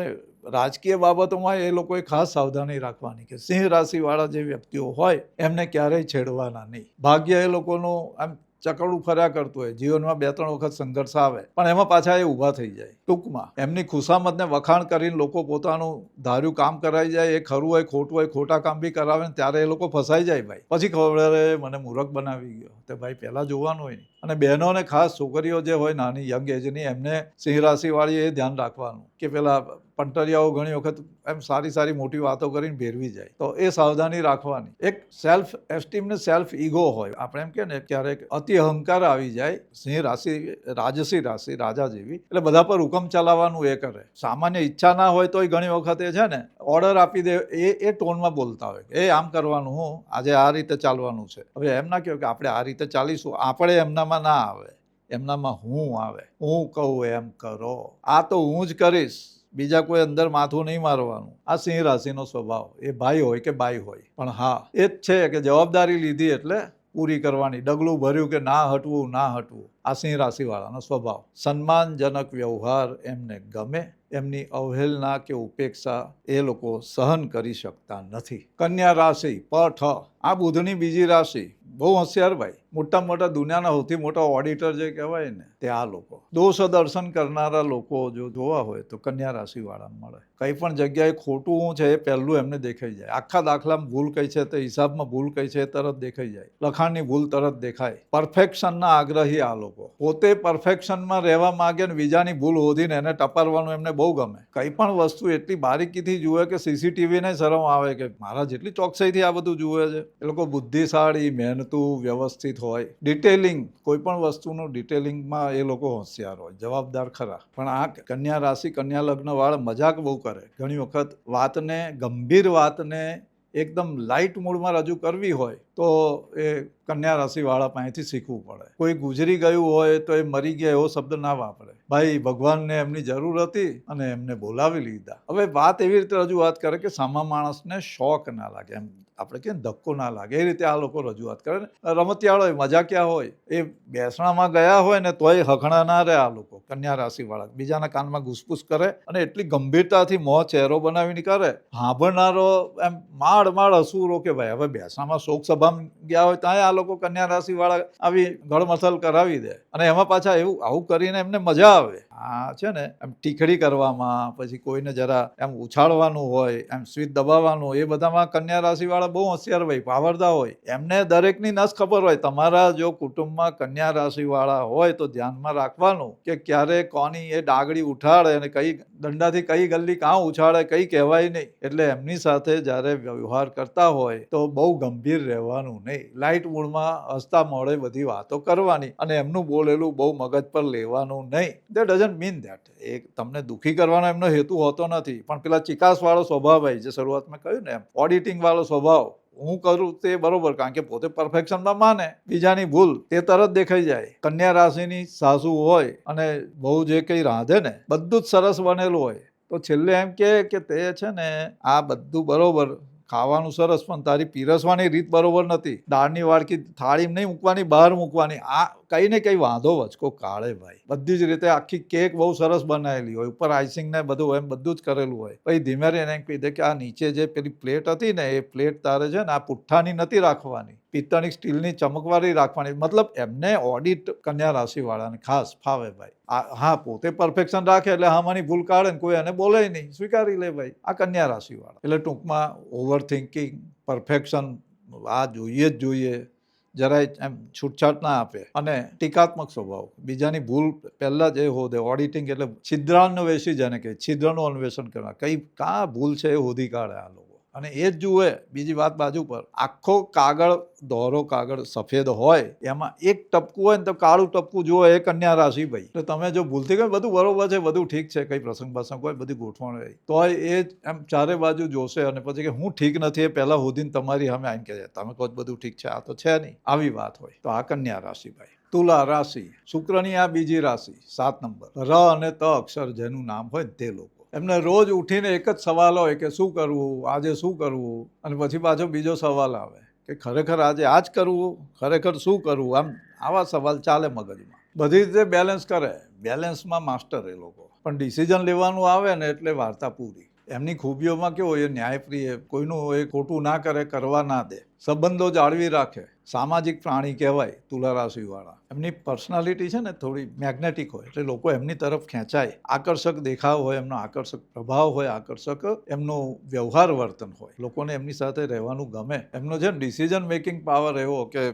રાજકીય બાબતોમાં એ લોકોએ ખાસ સાવધાની રાખવાની કે સિંહ રાશિવાળા જે વ્યક્તિઓ હોય એમને ક્યારેય છેડવાના નહીં. ભાગ્ય એ લોકોનું આમ ચકડું ફર્યા કરતું હોય, જીવનમાં 2-3 વખત સંઘર્ષ આવે પણ એમાં પાછા એ ઊભા થઈ જાય. ટૂંકમાં એમની ખુશામતને વખાણ કરીને લોકો પોતાનું ધાર્યું કામ કરાવી જાય. એ ખરું હોય ખોટું હોય, ખોટા કામ બી કરાવે ને ત્યારે એ લોકો ફસાઈ જાય. ભાઈ પછી ખબર મને મૂર્ખ બનાવી ગયો. તો ભાઈ પહેલાં જોવાનું હોય. અને બહેનોને ખાસ છોકરીઓ જે હોય નાની યંગ એજની, એમને સિંહ રાશિવાળી એ ધ્યાન રાખવાનું કે પેલા પંટરિયાઓ ઘણી વખત એમ સારી મોટી વાતો કરીને ભેરવી જાય, તો એ સાવધાની રાખવાની. એક સેલ્ફ એસ્ટીમ ને સેલ્ફ ઈગો હોય. આપણે એમ કે ને ક્યારેક અતિ અહંકાર આવી જાય. સિંહ રાશિ રાજસી રાશિ, રાજા જેવી, એટલે બધા પર હુકમ ચલાવવાનું એ કરે. સામાન્ય ઈચ્છા ના હોય તોય ઘણી વખત એ છે ને ઓર્ડર આપી દે, એ ટોનમાં બોલતા હોય એ આમ કરવાનું, હું આજે આ રીતે ચાલવાનું છે. હવે એમ ના કહો કે આપણે આ રીતે ચાલીશું, આપણે એમનામાં ના આવે. એમનામાં હું આવે, હું કહું એમ કરો, આ તો હું જ કરીશ, બીજા કોઈ અંદર માથું નહીં મારવાનું. આ સિંહ રાશિનો સ્વભાવ. એ ભાઈ હોય કે બાઈ હોય, પણ હા એ જ છે કે જવાબદારી લીધી એટલે પૂરી કરવાની. ડગલું ભર્યું કે ના હટવું. આ સિંહ રાશિવાળાનો સ્વભાવ. સન્માનજનક વ્યવહાર એમને ગમે. એમની અવહેલના કે ઉપેક્ષા એ લોકો સહન કરી શકતા નથી. કન્યા રાશિ આ બુધની બીજી રાશિ. બહુ હોશિયાર. ભાઈ મોટા દુનિયાના સૌથી મોટા ઓડિટર જે કહેવાય ને તે આ લોકો. દોષ દર્શન કરનારા લોકો જો જોવા હોય તો કન્યા રાશિવાળાને મળે. કઈ પણ જગ્યાએ ખોટું હું છે એ પહેલું એમને દેખાઈ જાય. આખા દાખલામાં ભૂલ કઈ છે તે હિસાબમાં ભૂલ કઈ છે એ તરત દેખાઈ જાય. લખાણની ભૂલ તરત દેખાય. પરફેક્શનના આગ્રહી આ લોકો. પોતે પરફેક્શનમાં રહેવા માંગે ને બીજાની ભૂલ શોધીને એને ટપારવાનું એમને બહુ ગમે. કઈ પણ વસ્તુ એટલી બારીકીથી જુએ કે સીસીટીવીને શરમ આવે કે મારા જેટલી ચોકસાઈથી આ બધું જુએ છે. એ લોકો બુદ્ધિશાળી, મહેનતું, વ્યવસ્થિત હોય. ડિટેલિંગ, કોઈ પણ વસ્તુનું ડિટેલિંગમાં એ લોકો હોશિયાર હોય, જવાબદાર ખરા. પણ આ કન્યા રાશિ, કન્યા લગ્ન વાળા મજાક બહુ કરે. ઘણી વખત વાતને, ગંભીર વાતને એકદમ લાઇટ મૂડમાં રજૂ કરવી હોય તો એ કન્યા રાશિવાળા પાસેથી શીખવું પડે. કોઈ ગુજરી ગયું હોય તો એ મરી ગયા એવો શબ્દ ના વાપરે. ભાઈ ભગવાનને એમની જરૂર હતી અને એમને બોલાવી લીધા. હવે વાત એવી રીતે રજૂઆત કરે કે સામા માણસને શોક ના લાગે. એમ આપણે કે ધક્કો ના લાગે એ રીતે આ લોકો રજૂઆત કરે ને રમતિયાળો હોય મજાકિયા હોય એ બેસણામાં ગયા હોય ને તોય હખણા ના રહે આ લોકો કન્યા રાશિવાળા બીજાના કાનમાં ઘૂસપૂસ કરે અને એટલી ગંભીરતાથી મોં ચહેરો બનાવીને કરે સાંભળનારો એમ માળ હસવું રોકે ભાઈ હવે બેસણામાં શોક સભામાં ગયા હોય ત્યાં આ લોકો કન્યા રાશિવાળા આવી ગળમથલ કરાવી દે અને એમાં પાછા એવું આવું કરીને એમને મજા આવે આ છે ને એમ ટીખડી કરવામાં પછી કોઈને જરા એમ ઉછાળવાનું હોય એમ સ્વીટ દબાવવાનું એ બધામાં કન્યા રાશિવાળા બહુ હોશિયાર હોય પાવરદા હોય એમને દરેકની નસ ખબર હોય તમારા જો કુટુંબમાં કન્યા રાશિવાળા હોય તો ધ્યાનમાં રાખવાનું કે ક્યારે કોની એ ડાગડી ઉઠાડે અને કઈ દંડાથી કઈ ગલ્લી કાં ઉછાળે કઈ કહેવાય નહીં એટલે એમની સાથે જ્યારે વ્યવહાર કરતા હોય તો બહુ ગંભીર રહેવાનું નહીં લાઇટ મૂડમાં હસતા મોડે બધી વાતો કરવાની અને એમનું બોલેલું બહુ મગજ પર લેવાનું નહીં દેટ ડઝન્ટ મીન દેટ એ તમને દુઃખી કરવાનો એમનો હેતુ હોતો નથી પણ પેલા ચિકાસવાળો સ્વભાવ ભાઈ જે શરૂઆતમાં કહ્યું ને એમ ઓડિટિંગ વાળો સ્વભાવ હું કરું તે બરોબર કારણ કે પોતે પરફેક્શનમાં માને બીજાની ભૂલ તે તરત દેખાઈ જાય કન્યા રાશિની સાસુ હોય અને બહુ જે કંઈ રાંધે ને બધું જ સરસ બનેલું હોય તો છેલ્લે એમ કે તે છે ને આ બધું બરોબર ખાવાનું સરસ પણ તારી પીરસવાની રીત બરોબર નથી દાળની વાડકી થાળીમાં નહીં મૂકવાની બહાર મૂકવાની આ કઈ ને કઈ વાંધો વચકો કાઢે ભાઈ બધી જ રીતે આખી કેક બહુ સરસ બનાવેલી હોય ઉપર આઈસિંગ ને બધું એમ બધું જ કરેલું હોય પછી ધીમે રહીને એમ કહી દે કે આ નીચે જે પેલી પ્લેટ હતી ને એ પ્લેટ તારે છે ને આ પુઠ્ઠાની નથી રાખવાની પિત્તળની સ્ટીલની ચમકવાળી રાખવાની મતલબ એમને ઓડિટ કન્યા રાશિવાળાને ખાસ ફાવે ભાઈ હા પોતે પરફેક્શન રાખે એટલે હામાની ભૂલ કાઢે ને કોઈ એને બોલે નહીં સ્વીકારી લે ભાઈ આ કન્યા રાશિવાળા એટલે ટૂંકમાં ઓવર થિંકિંગ પરફેક્શન આ જોઈએ જ જોઈએ જરાય એમ છૂટછાટ ના આપે અને ટીકાત્મક સ્વભાવ બીજાની ભૂલ પહેલાં જ એ હોદે ઓડિટિંગ એટલે છિદ્રાન્વેષી જેને કહે છિદ્રનું અન્વેષણ કરવા કઈ કાં ભૂલ છે એ શોધી કાઢે આ લોકો અને એ જ જુએ બીજી વાત બાજુ પર આખો કાગળ દોરો કાગળ સફેદ હોય એમાં એક ટપકું હોય ને તો કાળું ટપકું જુઓ એ કન્યા રાશિ ભાઈ એટલે તમે જો ભૂલથી કહો બધું બરોબર છે બધું ઠીક છે કઈ પ્રસંગ હોય બધી ગોઠવણ હોય તો એ જ એમ ચારે બાજુ જોશે અને પછી કે હું ઠીક નથી એ પહેલાં હોદીને તમારી સામે આવીને કહે તમે કહો બધું ઠીક છે આ તો છે નહીં આવી વાત હોય તો આ કન્યા રાશિ ભાઈ તુલા રાશિ શુક્રની આ બીજી રાશિ 7 નંબર ર અને ત અક્ષર જેનું નામ હોય તે લોકો એમને રોજ ઉઠીને એક જ સવાલ હોય કે શું કરવું આજે શું કરવું અને પછી પાછો બીજો સવાલ આવે કે ખરેખર આજે આ જ કરવું ખરેખર શું કરવું આમ આવા સવાલ ચાલે મગજમાં બધી રીતે બેલેન્સ કરે બેલેન્સમાં માસ્ટર એ લોકો પણ ડિસિઝન લેવાનું આવે ને એટલે વાર્તા પૂરી એમની ખૂબીઓમાં કેવો એ ન્યાયપ્રિય કોઈનું એ ખોટું ના કરે કરવા ના દે સંબંધો જાળવી રાખે સામાજિક પ્રાણી કહેવાય તુલા રાશિવાળા એમની પર્સનાલિટી છે ને થોડી મેગ્નેટિક હોય એટલે લોકો એમની તરફ ખેંચાય આકર્ષક દેખાવ હોય એમનો આકર્ષક પ્રભાવ હોય આકર્ષક એમનો વ્યવહાર વર્તન હોય લોકોને એમની સાથે રહેવાનું ગમે એમનો છે ને ડિસિઝન મેકિંગ પાવર એવો કે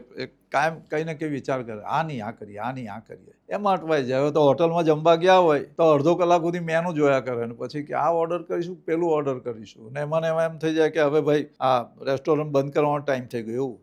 કાયમ કંઈ ને કંઈ વિચાર કરે આ નહીં આ કરીએ આ નહીં આ કરીએ એમાં અટવાઈ જાય તો હોટલમાં જમવા ગયા હોય તો અડધો કલાક સુધી મેનુ જોયા કરે ને પછી કે આ ઓર્ડર કરીશું પેલું ઓર્ડર કરીશું ને એમાં એમ થઈ જાય કે હવે ભાઈ આ રેસ્ટોરન્ટ બંધ કરવાનો ટાઈમ થઈ ગયો એવું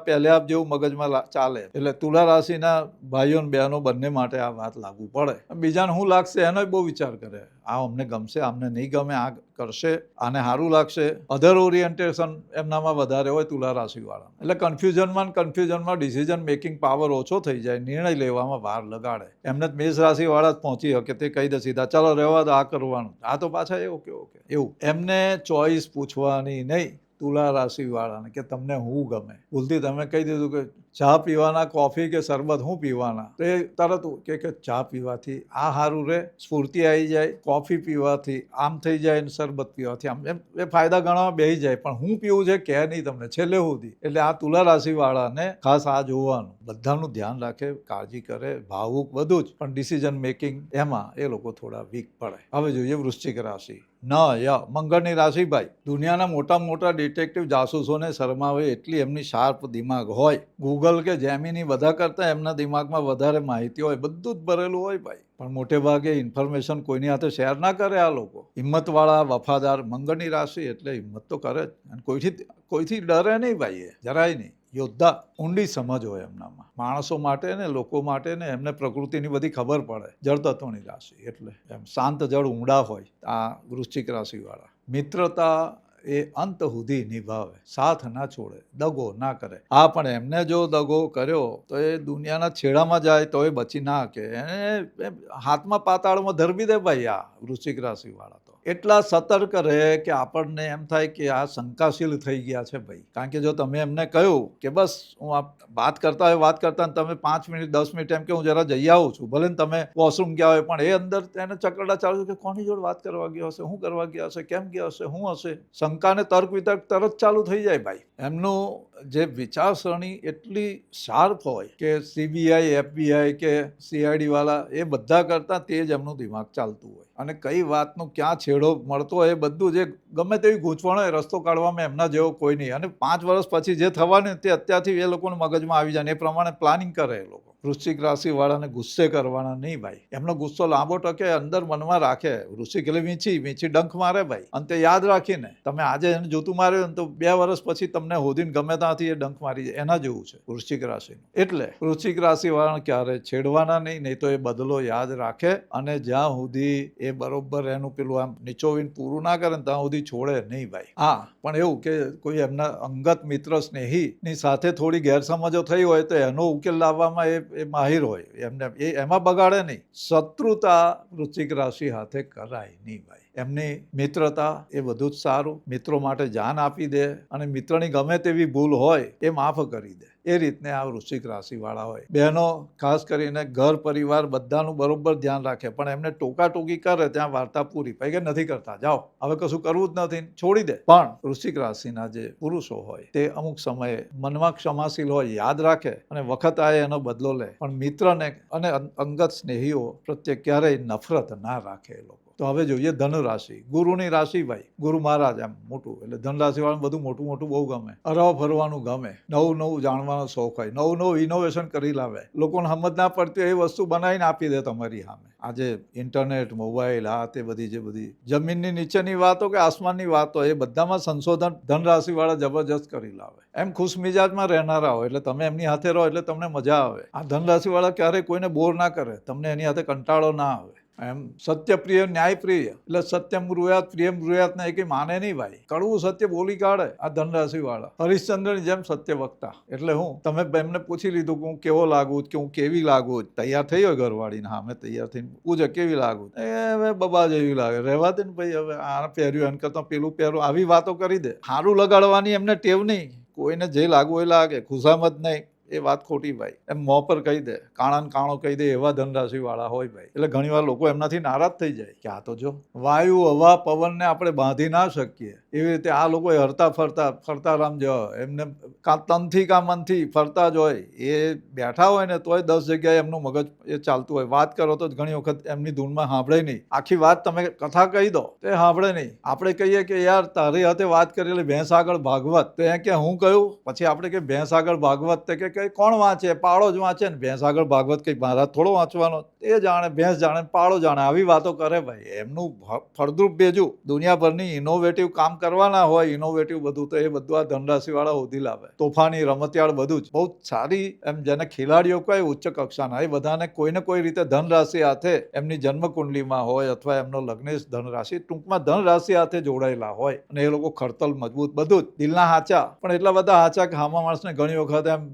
પહેલે આપ જેવું મગજમાં ચાલે એટલે તુલા રાશિના ભાઈઓ ને બહેનો બંને માટે આ વાત લાગુ પડે બીજાને શું લાગશે એનો બહુ વિચાર કરે આ અમને ગમશે અમને નહીં ગમે આ કરશે આને સારું લાગશે અધર ઓરિએન્ટેશન એમનામાં વધારે હોય તુલા રાશિવાળા એટલે કન્ફ્યુઝનમાં ડિસિઝન મેકિંગ પાવર ઓછો થઈ જાય નિર્ણય લેવામાં વાર લગાડે એમને જ મેષ રાશિવાળા જ પહોંચી શકે તે કહી દે સીધા ચાલો રહેવા દો આ કરવાનું આ તો પાછા ઓકે એવું એમને ચોઈસ પૂછવાની નહીં તુલા રાશિવાળાને કે તમને હું ગમે ભૂલથી તમે કહી દીધું કે ચા પીવાના કોફી કે શરબત હું પીવાના તો એ તરત કે ચા પીવાથી આ સારું રહે સ્ફૂર્તિ આવી જાય કોફી પીવાથી આમ થઈ જાય ને શરબત પીવાથી આમ એમ એ ફાયદા ગણવા બેસી જાય પણ હું પીવું છે કે નહીં તમને છેલ્લે સુધી એટલે આ તુલા રાશિવાળાને ખાસ આ જોવાનું બધાનું ધ્યાન રાખે કાળજી કરે ભાવુક બધું જ પણ ડિસિઝન મેકિંગ એમાં એ લોકો થોડા વીક પડે હવે જોઈએ વૃશ્ચિક રાશિ મંગળની રાશિ ભાઈ દુનિયાના મોટા ડિટેક્ટિવ જાસૂસોને શરમાવે એટલી એમની શાર્પ દિમાગ હોય ગૂગલ કે જેમિની બધા કરતાં એમના દિમાગમાં વધારે માહિતી હોય બધું જ ભરેલું હોય ભાઈ પણ મોટે ભાગે ઇન્ફોર્મેશન કોઈની હાથે શેર ના કરે આ લોકો હિંમતવાળા વફાદાર મંગળની રાશિ એટલે હિંમત તો કરે જ અને કોઈથી ડરે નહીં ભાઈ એ જરાય નહીં યોદ્ધા ઊંડી સમજ હોય એમનામાં માણસો માટે ને લોકો માટે ને એમને પ્રકૃતિની બધી ખબર પડે જળ તત્વની રાશિ એટલે એમ શાંત જળ ઊંડા હોય આ વૃશ્ચિક રાશિવાળા મિત્રતા એ અંત સુધી નિભાવે સાથ ના છોડે દગો ના કરે હા પણ એમને જો દગો કર્યો તો એ દુનિયાના છેડામાં જાય તો એ બચી ના કે એને હાથમાં પાતાળમાં ધરબી દે ભાઈ આ વૃશ્ચિક રાશિવાળા તો એટલા સતર્ક રહે કે આપણને એમ થાય કે આ શંકાશીલ થઈ ગયા છે ભાઈ. કારણ કે જો તમે એમને કહ્યું કે બસ હું આ વાત કરતા ને તમે 5 મિનિટ 10 મિનિટ એમ કે હું જરા જઈ આવું છું, ભલે ને તમે વોશરૂમ ગયા હોય, પણ એ અંદર એને ચકરડા ચાલુ કે કોની જોડે વાત કરવા ગયો હશે, શું કરવા ગયા હશે, કેમ ગયા હશે, શું હશે. શંકાને તર્ક વિતર્ક તરત ચાલુ થઈ જાય ભાઈ. એમનું જે વિચારસરણી એટલી શાર્પ હોય કે CBI FBI કે CID વાળા એ બધા કરતાં તેજ એમનું દિમાગ ચાલતું હોય, અને કઈ વાતનો ક્યાં છેડો મળતો હોય એ બધું, જે ગમે તેવી ગૂંચવણ હોય રસ્તો કાઢવામાં એમના જેવો કોઈ નહીં. અને 5 વર્ષ પછી જે થવાનું તે અત્યારથી એ લોકોને મગજમાં આવી જાય ને એ પ્રમાણે પ્લાનિંગ કરે એ લોકો. વૃશ્ચિક રાશિવાળાને ગુસ્સે કરવાના નહીં ભાઈ. એમનો ગુસ્સો લાંબો ટકે અંદર મનમાં રાખે. વૃશ્ચિક એટલે વીંછી ડંખ મારે ભાઈ, અને તે યાદ રાખીને તમે આજે એને જોતું માર્યું ને તો 2 વર્ષ પછી તમને હોદીને ગમે ત્યાંથી એ ડંખ મારી જાય. એના જેવું છે વૃશ્ચિક રાશિનું. એટલે વૃશ્ચિક રાશિવાળાને ક્યારે છેડવાના નહીં, નહીં તો એ બદલો યાદ રાખે, અને જ્યાં સુધી એ બરોબર એનું પેલું આમ નીચોવીને પૂરું ના કરે ને ત્યાં સુધી છોડે નહીં ભાઈ. હા, પણ એવું કે કોઈ એમના અંગત મિત્ર સ્નેહીની સાથે થોડી ગેરસમજો થઈ હોય તો એનો ઉકેલ લાવવામાં એ માહિર હોય. એમને એમાં બગાડે નહીં. શત્રુતા વૃશ્ચિક રાશિ હાથે કરાય નહીં ભાઈ. એમની મિત્રતા એ બધું જ સારું. મિત્રો માટે જાન આપી દે, અને મિત્રની ગમે તેવી ભૂલ હોય એ માફ કરી દે. એ રીતને આ વૃશ્ચિક રાશિવાળા હોય. બહેનો ખાસ કરીને ઘર પરિવાર બધાનું બરોબર ધ્યાન રાખે, પણ એમને ટોકાટોકી કરે ત્યાં વાર્તા પૂરી. ભાઈ કે નથી કરતા, જાઓ હવે કશું કરવું જ નથી, છોડી દે. પણ વૃશ્ચિક રાશિના જે પુરુષો હોય તે અમુક સમયે મનમાં ક્ષમાશીલ હોય, યાદ રાખે અને વખત આવે એનો બદલો લે, પણ મિત્રને અને અંગત સ્નેહીઓ પ્રત્યે ક્યારેય નફરત ના રાખે એ લોકો. તો હવે જોઈએ ધન રાશિ. ગુરુની રાશિ ભાઈ. ગુરુ મહારાજ એમ મોટું, એટલે ધન રાશિવાળાને બધું મોટું બહુ ગમે. હરવા ફરવાનું ગમે, નવું જણવાનો શોખ હોય, નવું ઇનોવેશન કરી લાવે. લોકોને સમજ ના પડતી એ વસ્તુ બનાવીને આપી દે તમારી સામે. આજે ઇન્ટરનેટ, મોબાઈલ, આ તે બધી જે બધી જમીનની નીચેની વાતો કે આસમાનની વાતો, એ બધામાં સંશોધન ધન રાશિવાળા જબરજસ્ત કરી લાવે. એમ ખુશ મિજાજમાં રહેનારા હોય, એટલે તમે એમની સાથે રહો એટલે તમને મજા આવે. આ ધન રાશિવાળા ક્યારેય કોઈને બોર ના કરે, તમને એની સાથે કંટાળો ના આવે. એમ સત્યપ્રિય ન્યાયપ્રિય, એટલે સત્યમ બ્રુયાત પ્રિયમ બ્રુયાત ને એ કંઈ માને નહીં ભાઈ. કડવું સત્ય બોલી કાઢે આ ધનરાશિ વાળા. હરિશ્ચંદ્રની જેમ સત્ય વક્તા. એટલે તમે એમને પૂછી લીધું કે હું કેવો લાગુ, કે હું કેવી લાગુ, તૈયાર થઈ હોય ઘરવાળીને, હા મેં તૈયાર થઈને પૂછે કેવી લાગુ, હવે બબા જેવી લાગે, રહેવા દે ને ભાઈ, હવે આ પહેર્યું એમ કરતા પેલું પહેરું, આવી વાતો કરી દે. સારું લગાડવાની એમને ટેવ નહીં. કોઈને જે લાગુ એ લાગે, ખુશામત નહીં. એ વાત ખોટી ભાઈ. એમ મોં પર કહી દે, કાણો કહી દે, એવા ધનરાશિ વાળા હોય ભાઈ. એટલે ઘણીવાર લોકો એમનાથી નારાજ થઈ જાય કે આ તો જો વાયુ, હવા, પવનને આપણે બાંધી ના શકીએ એવી રીતે આ લોકો હરતા ફરતા રામ જેવા, એમને કાં તનથી કાં મનથી ફરતા જ હોય. એ બેઠા હોય ને તોય 10 જગ્યાએ એમનું મગજ એ ચાલતું હોય. વાત કરો તો ઘણી વખત એમની ધૂનમાં સાંભળે નહીં. આખી વાત તમે કથા કહી દો તો એ સાંભળે નહીં. આપણે કહીએ કે યાર તારી હાથે વાત કરેલી ભેંસ આગળ ભાગવત, તો એ કે હું કહ્યું, પછી આપણે કે ભેંસ આગળ ભાગવત, તે કે કોણ વાંચે? પાળો જ વાંચે ને. ભેંસ આગળ ભાગવત કઈ મહારાજ થોડો વાંચવાનો, એ જાણે, ભેંસ જાણે, પાળો જાણે. આવી વાતો કરે ભાઈ. એમનું ફળદ્રુપ બેજું દુનિયાભરની ઇનોવેટિવ કામ કરવાના હોય, ઇનોવેટિવ બધું, તો એ બધું આ ધનરાશિ વાળા હોધી લાવે. તોફાની, રમતિયાળ બધું જ. બહુ સારી એમ જેને ખેલાડીઓ કહે ઉચ્ચ કક્ષાના, એ બધાને કોઈને કોઈ રીતે ધનરાશિ હાથે એમની જન્મકુંડલીમાં હોય, અથવા એમનો લગ્નેશ ધનરાશિ, ટૂંકમાં ધનરાશિ હાથે જોડાયેલા હોય, અને એ લોકો ખડતલ મજબૂત, બધું જ દિલના હાચા, પણ એટલા બધા હાચા કે હામા માણસને ઘણી વખત એમ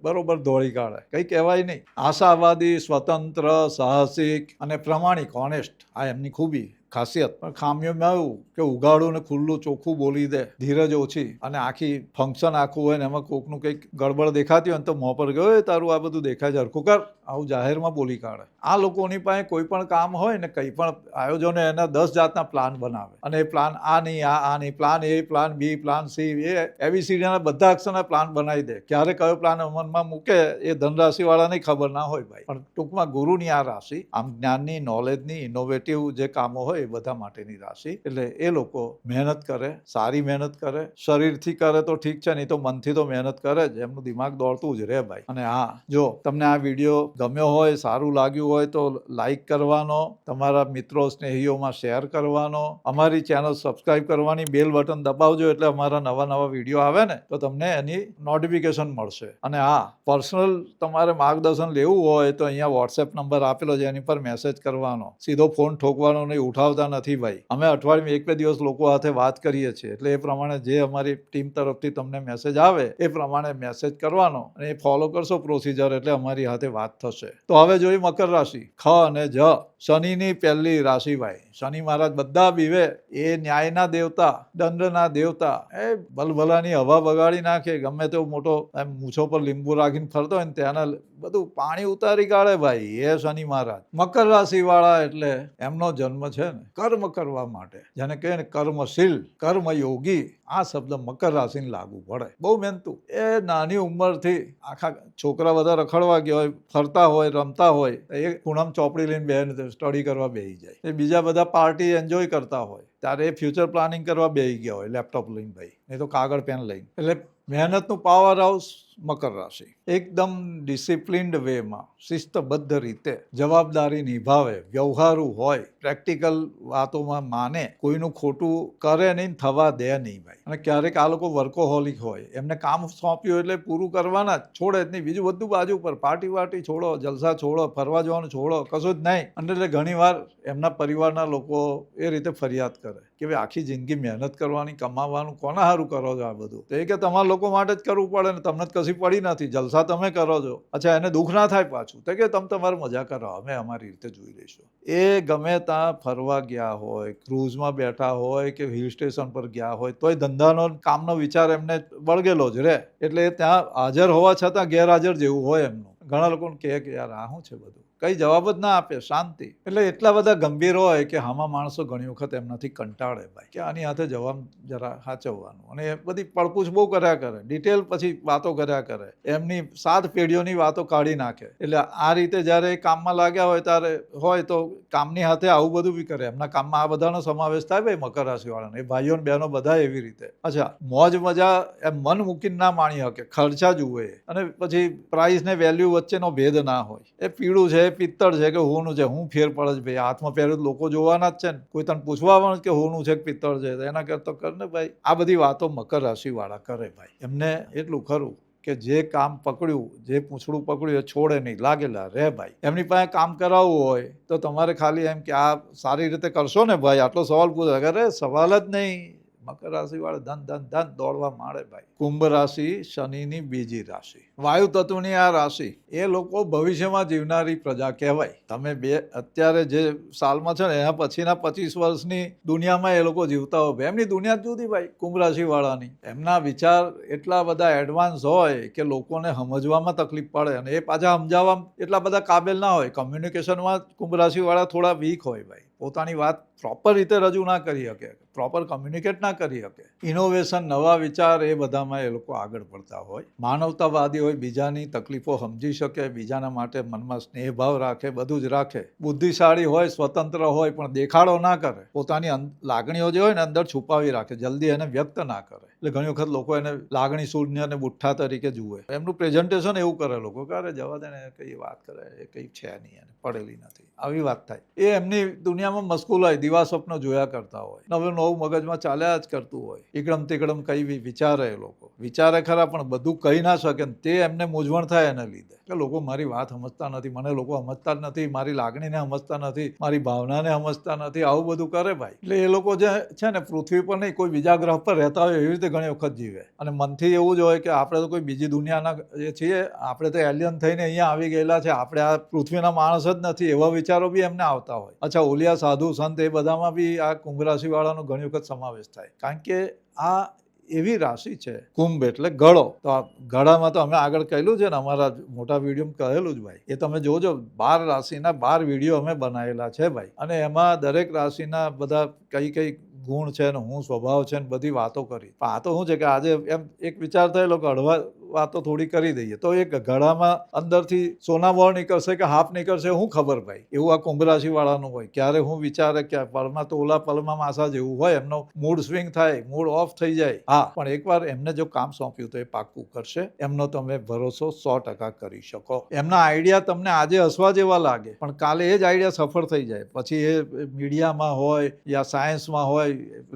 બરોબર દોડી કાઢે. કઈ કહેવાય નહીં. આશાવાદી, સ્વતંત્ર, સાહસિક અને પ્રમાણિક, ઓનેસ્ટ, આ એમની ખૂબી, ખાસિયત. પણ ખામીઓમાં એવું કે ઉઘાડું ને ખુલ્લું ચોખ્ખું બોલી દે, ધીરજ ઓછી, અને આખી ફંક્શન આખું હોય ને એમાં કોકનું કંઈક ગડબડ દેખાતી હોય ને તો મોં પર ગયો, તારું આ બધું દેખાય છે, હરખું કર, આવું જાહેરમાં બોલી કાઢે. આ લોકોની પાસે કોઈ પણ કામ હોય ને, કંઈ પણ આયોજન, એના 10 જાતના પ્લાન બનાવે, અને એ પ્લાન આ નહીં, આ નહીં, plan A, plan B, plan C, એ ABCDના બધા અક્ષરના પ્લાન બનાવી દે. ક્યારે કયો પ્લાન અમલમાં મૂકે એ ધનરાશિ વાળાને ખબર ના હોય ભાઈ. પણ ટૂંકમાં ગુરુની આ રાશિ આમ જ્ઞાનની, નોલેજની, ઇનોવેટિવ જે કામો હોય એ બધા માટેની રાશિ. એટલે એ લોકો મહેનત કરે, સારી મહેનત કરે. શરીરથી કરે તો ઠીક છે, નહીં તો મનથી તો મહેનત કરે જ. એમનું દિમાગ દોડતું જ રહે ભાઈ. અને હા, જો તમને આ વિડીયો ગમ્યો હોય, સારું લાગ્યું હોય તો લાઈક કરવાનો, તમારા મિત્રો સ્નેહીઓમાં શેર કરવાનો, અમારી ચેનલ સબસ્ક્રાઈબ કરવાની, બેલ બટન દબાવજો, એટલે અમારા નવા વિડીયો આવે ને તો તમને એની નોટિફિકેશન મળશે. અને હા, પર્સનલ તમારે માર્ગદર્શન લેવું હોય તો અહીંયા વોટ્સએપ નંબર આપેલો છે, એની પર મેસેજ કરવાનો. સીધો ફોન ઠોકવાનો નહીં, ઉઠાવ ચલાવતા નથી ભાઈ. અમે અઠવાડિયામાં 1-2 દિવસ લોકો સાથે વાત કરીએ છીએ, એટલે એ પ્રમાણે જે અમારી ટીમ તરફથી તમને મેસેજ આવે એ પ્રમાણે મેસેજ કરવાનો અને એ ફોલો કરશો પ્રોસિજર, એટલે અમારી સાથે વાત થશે. તો હવે જોઈએ મકર રાશિ. ખ અને જ, શનિની પહેલી રાશિ ભાઈ. શનિ મહારાજ બધા બીવે, એ ન્યાયના દેવતા, દંડના દેવતા, એ ભલભલાની હવા બગાડી નાખે. ગમે તેવો મોટો એમ મૂછો પર લીંબુ રાખીને ફરતો હોય ને ત્યાંના બધું પાણી ઉતારી કાઢે ભાઈ, એ શનિ મહારાજ. મકર રાશિ વાળા એટલે એમનો જન્મ છે ને કર્મ કરવા માટે, જેને કહે ને કર્મશીલ, કર્મયોગી, આ શબ્દ મકર રાશિને લાગુ પડે. બહુ મહેનતુ. એ નાની ઉંમરથી આખા છોકરા બધા રખડવા ગયા હોય, ફરતા હોય, રમતા હોય, એ ખૂણામાં ચોપડી લઈને બેસીને સ્ટડી કરવા બેસી જાય. એ બીજા બધા પાર્ટી એન્જોય કરતા હોય ત્યારે એ ફ્યુચર પ્લાનિંગ કરવા બેસી ગયા હોય લેપટોપ લઈને ભાઈ, નહીં તો કાગળ પેન લઈને. એટલે મહેનતનું પાવર હાઉસ મકર રાશિ. એકદમ ડિસિપ્લિન્ડ વેમાં, શિસ્તબદ્ધ રીતે જવાબદારી નિભાવે, વ્યવહારુ હોય, પ્રેક્ટિકલ વાતોમાં માને, કોઈનું ખોટું કરે નહીં, થવા દે નહીં ભાઈ. અને ક્યારેક આ લોકો વર્કોહોલિક હોય, એમને કામ સોંપ્યું એટલે પૂરું કરવાના જ, છોડે જ નહીં. બીજું બધું બાજુ પર, પાર્ટી વાર્ટી છોડો, જલસા છોડો, ફરવા જવાનું છોડો, કશું જ નહીં. અને એટલે ઘણીવાર એમના પરિવારના લોકો એ રીતે ફરિયાદ કરે કે ભાઈ આખી જિંદગી મહેનત કરવાની, કમાવાનું, કોના સારું કરો છો આ બધું? તો એ કે તમારા લોકો માટે જ કરવું પડે ને, તમને જ કશી પડી નથી, જલસા તમે કરો છો. અચ્છા, એને દુઃખ ના થાય પાછું તો કે તમે તમારી મજા કરો, અમે અમારી રીતે જોઈ લઈશું. એ ગમે ત્યાં ફરવા ગયા હોય, ક્રૂઝમાં બેઠા હોય કે હિલ સ્ટેશન પર ગયા હોય, તોય ધંધાનો કામનો વિચાર એમને વળગેલો જ રહે. એટલે ત્યાં હાજર હોવા છતાં ગેરહાજર જેવું હોય એમનું. ઘણા લોકોને કહે કે યાર આ શું છે બધું, કઈ જવાબ જ ના આપે, શાંતિ. એટલે એટલા બધા ગંભીર હોય કે આમાં માણસો ઘણી વખત એમનાથી કંટાળે ભાઈ, કે આની હાથે જવાબ જરા સાચવવાનું. અને એ બધી પડપૂછ બહુ કર્યા કરે, ડિટેલ પછી વાતો કર્યા કરે, એમની 7 પેઢીઓની વાતો કાઢી નાખે. એટલે આ રીતે જ્યારે એ કામમાં લાગ્યા હોય ત્યારે હોય તો કામની હાથે આવું બધું બી કરે. એમના કામમાં આ બધાનો સમાવેશ થાય ભાઈ મકર રાશિવાળાને. એ ભાઈઓ ને બહેનો બધા એવી રીતે. અચ્છા, મોજ મજા એમ મન મૂકીને ના માણી શકે, ખર્ચા જુએ, અને પછી પ્રાઇસ ને વેલ્યુ વચ્ચેનો ભેદ ના હોય. એ પીળું છે, પિત્તળ છે કે હોનું છે, હું ફેર પડે છે ભાઈ? હાથમાં પહેર્યું લોકો જોવાના જ છે ને, કોઈ તને પૂછવા આવવાનું કે હોનું છે કે પિત્તળ છે? એના કરતા કર ને ભાઈ. આ બધી વાતો મકર રાશિવાળા કરે ભાઈ. એમને એટલું ખરું કે જે કામ પકડ્યું, જે પૂંછડું પકડ્યું એ છોડે નહીં, લાગેલા રે ભાઈ. એમની પાસે કામ કરાવવું હોય તો તમારે ખાલી એમ કે આ સારી રીતે કરશો ને ભાઈ, આટલો સવાલ પૂછે, અરે સવાલ જ નહીં. મકર રાશિ વાળા ધન ધન ધન દોડવા માંડે ભાઈ. કુંભ રાશિ શનિની બીજી રાશિ, વાયુ તત્વની આ રાશિ. એ લોકો ભવિષ્યમાં જીવનારી પ્રજા કહેવાય. તમે અત્યારે જે સાલમાં છે ને એના પછીના 25 વર્ષની દુનિયામાં એ લોકો જીવતા હોય. એમની દુનિયા જુદી ભાઈ કુંભ રાશિ વાળાની. એમના વિચાર એટલા બધા એડવાન્સ હોય કે લોકોને સમજવામાં તકલીફ પડે, અને એ પાછા સમજાવવામાં એટલા બધા કાબેલ ના હોય. કમ્યુનિકેશનમાં કુંભ રાશિ વાળા થોડા વીક હોય ભાઈ. પોતાની વાત પ્રોપર રીતે રજૂ ના કરી શકે, પ્રોપર કમ્યુનિકેટ ના કરી શકે. ઇનોવેશન, નવા વિચાર, એ બધામાં એ લોકો આગળ પડતા હોય. માનવતાવાદી હોય, બીજાની તકલીફો સમજી શકે, બીજાના માટે મનમાં સ્નેહભાવ રાખે, બધું જ રાખે. બુદ્ધિશાળી હોય, સ્વતંત્ર હોય, પણ દેખાડો ના કરે. પોતાની લાગણીઓ જે હોય ને અંદર છુપાવી રાખે, જલ્દી એને વ્યક્ત ના કરે. એટલે ઘણી વખત લોકો એને લાગણી શૂન્ય અને બુઠ્ઠા તરીકે જુએ. એમનું પ્રેઝન્ટેશન એવું કરે લોકો કે અરે જવા દે ને, કઈ વાત કરે, એ કઈ છે નહીં, એને પડેલી નથી, આવી વાત થાય. એ એમની દુનિયામાં મશગુલ હોય, દિવા સ્વપ્ન જોયા કરતા હોય, નવું મગજમાં ચાલ્યા જ કરતું હોય. એકડમ તેકડમ કઈ બી વિચારે. એ લોકો વિચારે ખરા પણ બધું કહી ના શકે, તે એમને મૂંઝવણ થાય એના લીધે કે લોકો મારી વાત સમજતા નથી, મને લોકો સમજતા જ નથી, મારી લાગણીને સમજતા નથી, મારી ભાવનાને સમજતા નથી, આવું બધું કરે ભાઈ. એટલે એ લોકો જે છે ને પૃથ્વી પર નહીં, કોઈ બીજા ગ્રહ પર રહેતા હોય એવી રીતે ઘણી વખત જીવે. અને મનથી એવું જ હોય કે આપણે તો કોઈ બીજી દુનિયાના જે છીએ, આપણે તો એલિયન થઈને અહીંયા આવી ગયેલા છે, આપણે આ પૃથ્વીના માણસ જ નથી, એવા વિચારો બી એમને આવતા હોય. અચ્છા, ઓલિયા સાધુ સંત એ બધામાં બી આ કુંભ રાશિ વાળાનો ઘણી વખત સમાવેશ થાય. કારણ કે આ એવી રાશિ છે. કુંભ એટલે ગળો. તો આ ગળામાં તો અમે આગળ કહેલું છે ને, અમારા મોટા વિડીયોમાં કહેલું જ ભાઈ. એ તમે જોજો, 12 રાશિના 12 વિડીયો અમે બનાવેલા છે ભાઈ. અને એમાં દરેક રાશિના બધા કઈ કઈ ગુણ છે ને શું સ્વભાવ છે ને બધી વાતો કરી. આ તો શું છે કે આજે એમ એક વિચાર થયેલો કે હળવા વાતો થોડી કરી દઈએ તો એક ગળામાં અંદરથી સોના મોર નીકળશે કે હાફ નીકળશે શું ખબર ભાઈ. એવું આ કુંભ રાશિ વાળાનું હોય. ક્યારે હું વિચારે કે પલમાં તો ઓલા પલમાં માસા જેવું હોય. એમનો મૂડ સ્વિંગ થાય, મૂડ ઓફ થઈ જાય. હા, પણ એકવાર એમને જો કામ સોંપ્યું તો એ પાક્કું કરશે. એમનો તમે ભરોસો 100% કરી શકો. એમના આઈડિયા તમને આજે હસવા જેવા લાગે, પણ કાલે એ જ આઈડિયા સફળ થઈ જાય. પછી એ મીડિયામાં હોય યા સાયન્સમાં હોય,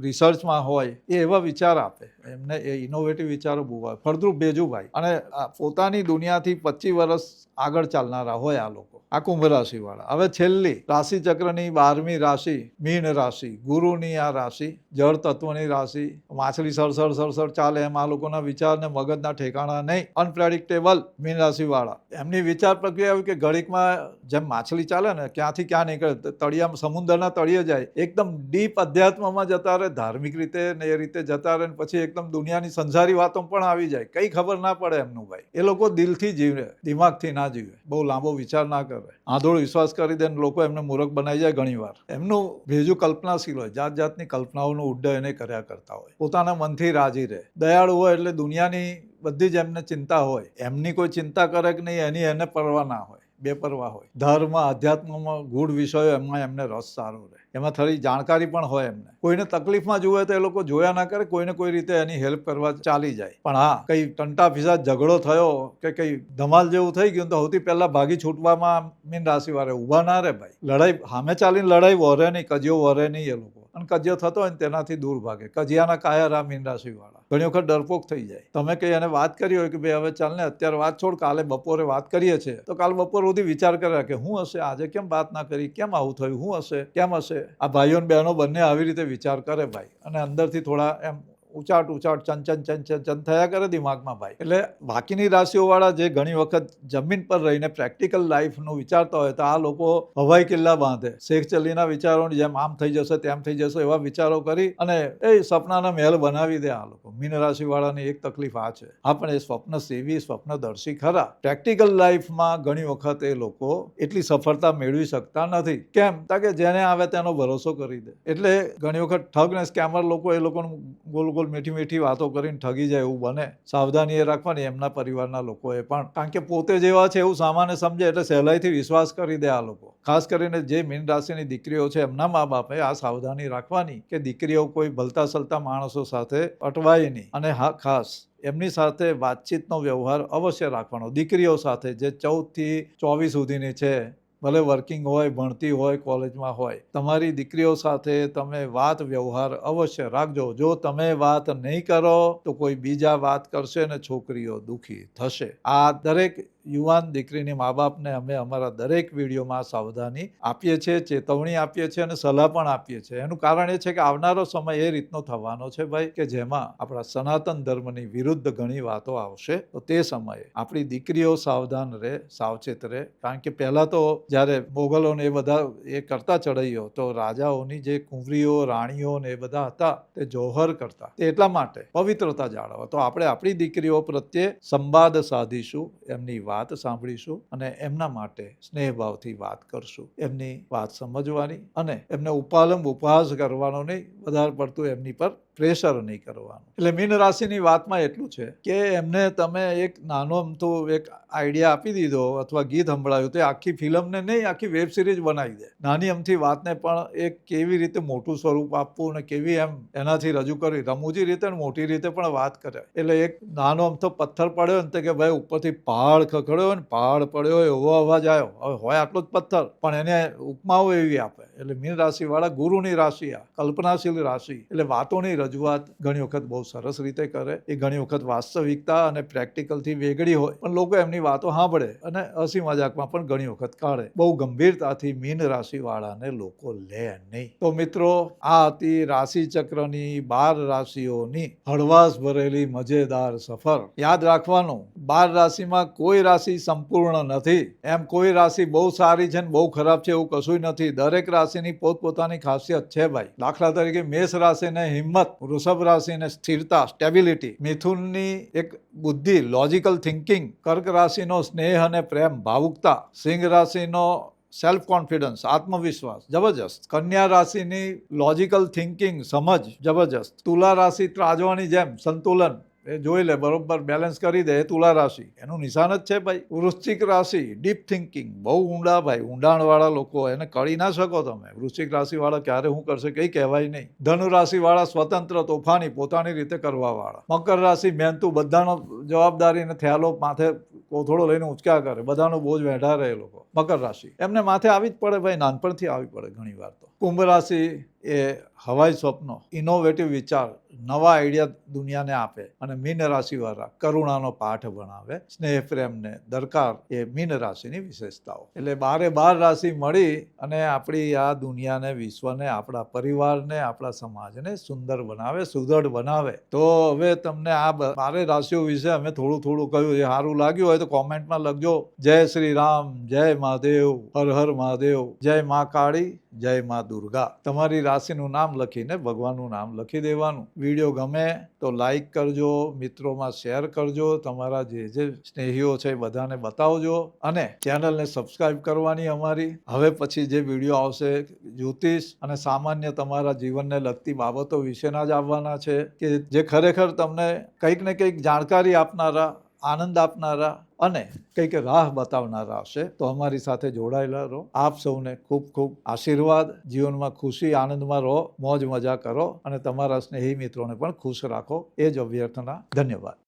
રિસર્ચમાં હોય, એ એવા વિચાર આપે. એમને એ ઇનોવેટિવ વિચારો બહુ હોય, ફળદ્રુપ ભેજું ભાઈ. અને પોતાની દુનિયાથી 25 વર્ષ આગળ ચાલનારા હોય આ લોકો, આ કુંભ રાશિવાળા. હવે છેલ્લી રાશિ ચક્રની 12મી રાશિ મીન રાશિ, ગુરુની આ રાશિ, જળ તત્વની રાશિ, માછલી સરસર ચાલે એમ આ લોકોના વિચાર ને મગજના ઠેકાણા નહીં, અનપ્રેડિક્ટેબલ મીન રાશિવાળા. એમની વિચાર પ્રક્રિયા એવી કે ઘડીકમાં જેમ માછલી ચાલે ને ક્યાંથી ક્યાં નીકળે, તળિયા સમુદ્રના તળિયે જાય, એકદમ ડીપ અધ્યાત્મમાં જતા રહે, ધાર્મિક રીતે ને એ રીતે જતા રહે, પછી એકદમ દુનિયાની સંસારી વાતો પણ આવી જાય, કઈ ખબર ના પડે એમનું. ભાઈ એ લોકો દિલથી જીવે, દિમાગથી ના જીવે, બહુ લાંબો વિચાર ના કરે, આંધળો વિશ્વાસ કરી દે ને લોકો એમને મૂર્ખ બનાવી જાય. ઘણી વાર એમનું ભેજું કલ્પનાશીલ હોય, જાત જાતની કલ્પનાઓનું ઉડ્ડયન એને કર્યા કરતા હોય, પોતાના મનથી રાજી રહે, દયાળુ હોય એટલે દુનિયાની બધી જ એમને ચિંતા હોય, એમની કોઈ ચિંતા કરે કે નહીં એની એને પરવા ના હોય, બેપરવા હોય. ધર્મ અધ્યાત્મમાં ગૂઢ વિષયો એમાં એમને રસ સારો રહે, એમાં થોડી જાણકારી પણ હોય એમને. કોઈને તકલીફમાં જુએ તો એ લોકો જોયા ના કરે, કોઈને કોઈ રીતે એની હેલ્પ કરવા ચાલી જાય. પણ હા, કઈ ટંટા ફિસાદ ઝઘડો થયો કે કઈ ધમાલ જેવું થઈ ગયું તો સૌથી પહેલા ભાગી છૂટવામાં મીન રાશિવાળા ઊભા ના રહે. ભાઈ લડાઈ સામે ચાલીને લડાઈ વરે નહીં, કજિયો વરે નહીં એ લોકો, અને કજિયો થતો હોય ને તેનાથી દૂર ભાગે. કજિયાના કાયર આ મીન રાશિવાળા ઘણી વખત ડરપોક થઈ જાય. તમે કઈ એને વાત કરી હોય કે ભાઈ હવે ચાલ ને અત્યારે વાત છોડ, કાલે બપોરે વાત કરીએ છીએ, તો કાલ બપોર સુધી વિચાર કરે કે હું હશે, આજે કેમ વાત ના કરી, કેમ આવું થયું, હું હશે, કેમ હશે. આ ભાઈઓ ને બહેનો બંને આવી રીતે વિચાર કરે ભાઈ, અને અંદરથી થોડા એમ ઉચાટ ચંચન થયા કરે દિમાગમાં ભાઈ. એટલે બાકીની રાશિઓવાળા જે ઘણી વખત જમીન પર રહીને પ્રેક્ટિકલ લાઈફનું વિચારતા હોય તો આ લોકો હવાઈ કિલ્લા બાંધે, શેખ ચલીના વિચારોની જેમ આમ થઈ જશે તેમ થઈ જશે એવા વિચારો કરી અને એ સપનાના મહેલ બનાવી દે આ લોકો. મીન રાશિવાળાની એક તકલીફ આ છે, આપણે સ્વપ્ન સેવી, સ્વપ્નદર્શી ખરા, પ્રેક્ટિકલ લાઈફમાં ઘણી વખત એ લોકો એટલી સફળતા મેળવી શકતા નથી. કેમ? કે જેને આવે તેનો ભરોસો કરી દે. એટલે ઘણી વખત ઠગ ને સ્કેમર લોકો એ લોકોનું ગોલ મીઠી વાતો કરીને ઠગી જાય એવું બને. સાવધાની એ રાખવાની એમના પરિવારના લોકોએ પણ, કારણ કે પોતે જેવા છે એવું સામાન્ય સમજે એટલે સહેલાઈથી વિશ્વાસ કરી દે આ લોકો. ખાસ કરીને જે મીન રાશિની દીકરીઓ છે એમના મા બાપે આ સાવધાની રાખવાની કે દીકરીઓ કોઈ ભલતા સલતા માણસો સાથે અટવાય નહીં. અને હા, ખાસ એમની સાથે વાતચીતનો વ્યવહાર અવશ્ય રાખવાનો. દીકરીઓ સાથે જે 14 થી 24 સુધીની છે, ભલે વર્કિંગ હોય, ભણતી હોય, કોલેજમાં હોય, તમારી દીકરીઓ સાથે તમે વાત વ્યવહાર અવશ્ય રાખજો. જો તમે વાત નહીં કરો તો કોઈ બીજા વાત કરશે ને છોકરીઓ દુઃખી થશે. આ દરેક યુવાન દીકરીની મા બાપને અમે અમારા દરેક વિડીયોમાં સાવધાની આપીએ છીએ, ચેતવણી આપીએ છીએ અને સલાહ પણ આપીએ છીએ. એનું કારણ એ છે કે આવનારો સમય એ રીતનો થવાનો છે ભાઈ કે જેમાં આપણા સનાતન ધર્મની વિરુદ્ધ ઘણી વાતો આવશે. તો તે સમયે આપણી દીકરીઓ સાવધાન રહે, સાવચેત રહે. કારણ કે પહેલાં તો જ્યારે મોગલોને એ બધા એ કરતા ચડાઈઓ તો રાજાઓની જે કુંવરીઓ, રાણીઓ ને એ બધા હતા તે જોહર કરતા, તે એટલા માટે પવિત્રતા જાળવવા. તો આપણે આપણી દીકરીઓ પ્રત્યે સંવાદ સાધીશું, એમની વાત સાંભળીશું અને એમના માટે સ્નેહભાવથી વાત કરશું. એમની વાત સમજવાની અને એમને ઉપાલંબ ઉપહાસ કરવાનો નહીં, વધારે પડતું એમની પર પ્રેશર નહીં કરવાનું. એટલે મીન રાશિની વાતમાં એટલું છે કે એમને તમે એક નાનો અમથો એક આઈડિયા આપી દીધો અથવા ગીત સંભળાયું તો આખી ફિલ્મને નહીં, આખી વેબ સિરીઝ બનાવી દે. નાની અમથી વાતને પણ એક કેવી રીતે મોટું સ્વરૂપ આપવું અને કેવી એમ એનાથી રજૂ કરવી, રમૂજી રીતે મોટી રીતે પણ વાત કરે. એટલે એક નાનો અમથો પથ્થર પડ્યો ને કે ભાઈ ઉપરથી પહાડ ખખડ્યો ને પહાડ પડ્યો એવો અવાજ આવ્યો, હવે હોય આટલો જ પથ્થર, પણ એને ઉપમાઓ એવી આપે. એટલે મીન રાશિવાળા ગુરુની રાશિ, આ કલ્પનાશીલ રાશિ, એટલે વાતોની રજૂઆત ઘણી વખત બહુ સરસ રીતે કરે. એ ઘણી વખત વાસ્તવિકતા અને પ્રેક્ટિકલથી વેગળી હોય પણ લોકો એમની વાતો સાંભળે અને હસી મજાકમાં પણ ઘણી વખત કાઢે. બહુ ગંભીરતાથી મીન રાશિવાળાને લોકો લે નહીં. તો મિત્રો, આ હતી રાશિ ચક્રની 12 રાશિઓની હળવાશ ભરેલી મજેદાર સફર. યાદ રાખવાનું, 12 રાશિમાં કોઈ રાશિ સંપૂર્ણ નથી. એમ કોઈ રાશિ બહુ સારી છે ને બહુ ખરાબ છે એવું કશું નથી. દરેક રાશિની પોતપોતાની ખાસિયત છે ભાઈ. દાખલા તરીકે મેષ રાશિને હિંમત, વૃષભ રાશિને સ્થિરતા, સ્ટેબિલિટી, મિથુનની એક બુદ્ધિ, લોજિકલ થિંકિંગ, કર્ક રાશિનો સ્નેહ અને પ્રેમ, ભાવુકતા, સિંહ રાશિનો સેલ્ફ કોન્ફિડન્સ, આત્મવિશ્વાસ જબરજસ્ત, કન્યા રાશિની લોજિકલ થિંકિંગ, સમજ જબરજસ્ત, તુલા રાશિ ત્રાજવાની જેમ સંતુલન, એ જોઈ લે બરોબર બેલેન્સ કરી દે, તુલા રાશિ એનું નિશાન જ છે ભાઈ. વૃશ્ચિક રાશિ ડીપ થિંકિંગ, બહુ ઊંડા ભાઈ, ઊંડાણવાળા લોકો, એને કળી ના શકો તમે. વૃશ્ચિક રાશિવાળા ક્યારે શું કરશે કંઈ કહેવાય નહીં. ધનુ રાશિવાળા સ્વતંત્ર, તોફાની, પોતાની રીતે કરવાવાળા. મકર રાશિ મહેનતુ, બધાનો જવાબદારીને થયાલો માથે કોથળો લઈને ઉંચકા કરે, બધાનો બોજ વેઢા રહે લોકો. મકર રાશિ એમને માથે આવી જ પડે ભાઈ, નાનપણથી આવી પડે ઘણી વાર તો. કુંભ રાશિ એ હવાઈ સ્વપ્નો, ઇનોવેટિવ વિચાર, નવા આઈડિયા દુનિયાને આપે અને મીન રાશિવાળા કરુણાનો પાઠ ભણાવે. સ્નેહ પ્રેમને દરકાર એ મીન રાશિની વિશેષતાઓ. એટલે 12 રાશિ મળી અને આપણી આ દુનિયાને, વિશ્વને, આપણા પરિવારને, આપણા સમાજને સુંદર બનાવે, સુદૃઢ બનાવે. તો હવે તમને આ 12 રાશિઓ વિશે અમે થોડું કહ્યું. એ સારું લાગ્યું હોય તો કોમેન્ટમાં લખજો. જય શ્રી રામ, જય મહાદેવ, હર હર મહાદેવ, જય મા કાળી, જય મા દુર્ગા. તમારી રાશિનું નામ લખીને ભગવાનનું નામ લખી દેવાનું. વિડીયો ગમે તો લાઈક કરજો, મિત્રોમાં શેર કરજો, તમારા જે સ્નેહીઓ છે એ બધાને બતાવજો અને ચેનલને સબસ્ક્રાઇબ કરવાની અમારી. હવે પછી જે વિડીયો આવશે જ્યોતિષ અને સામાન્ય તમારા જીવનને લગતી બાબતો વિશેના જ આવવાના છે, કે જે ખરેખર તમને કંઈક ને કંઈક જાણકારી આપનારા, આનંદ આપનારા અને કંઈક રાહ બતાવનારા હશે. તો અમારી સાથે જોડાયેલા રહો. આપ સૌને ખૂબ ખૂબ આશીર્વાદ. જીવનમાં ખુશી, આનંદમાં રહો, મોજ મજા કરો અને તમારા સ્નેહી મિત્રોને પણ ખુશ રાખો. એ જ અભ્યર્થના. ધન્યવાદ.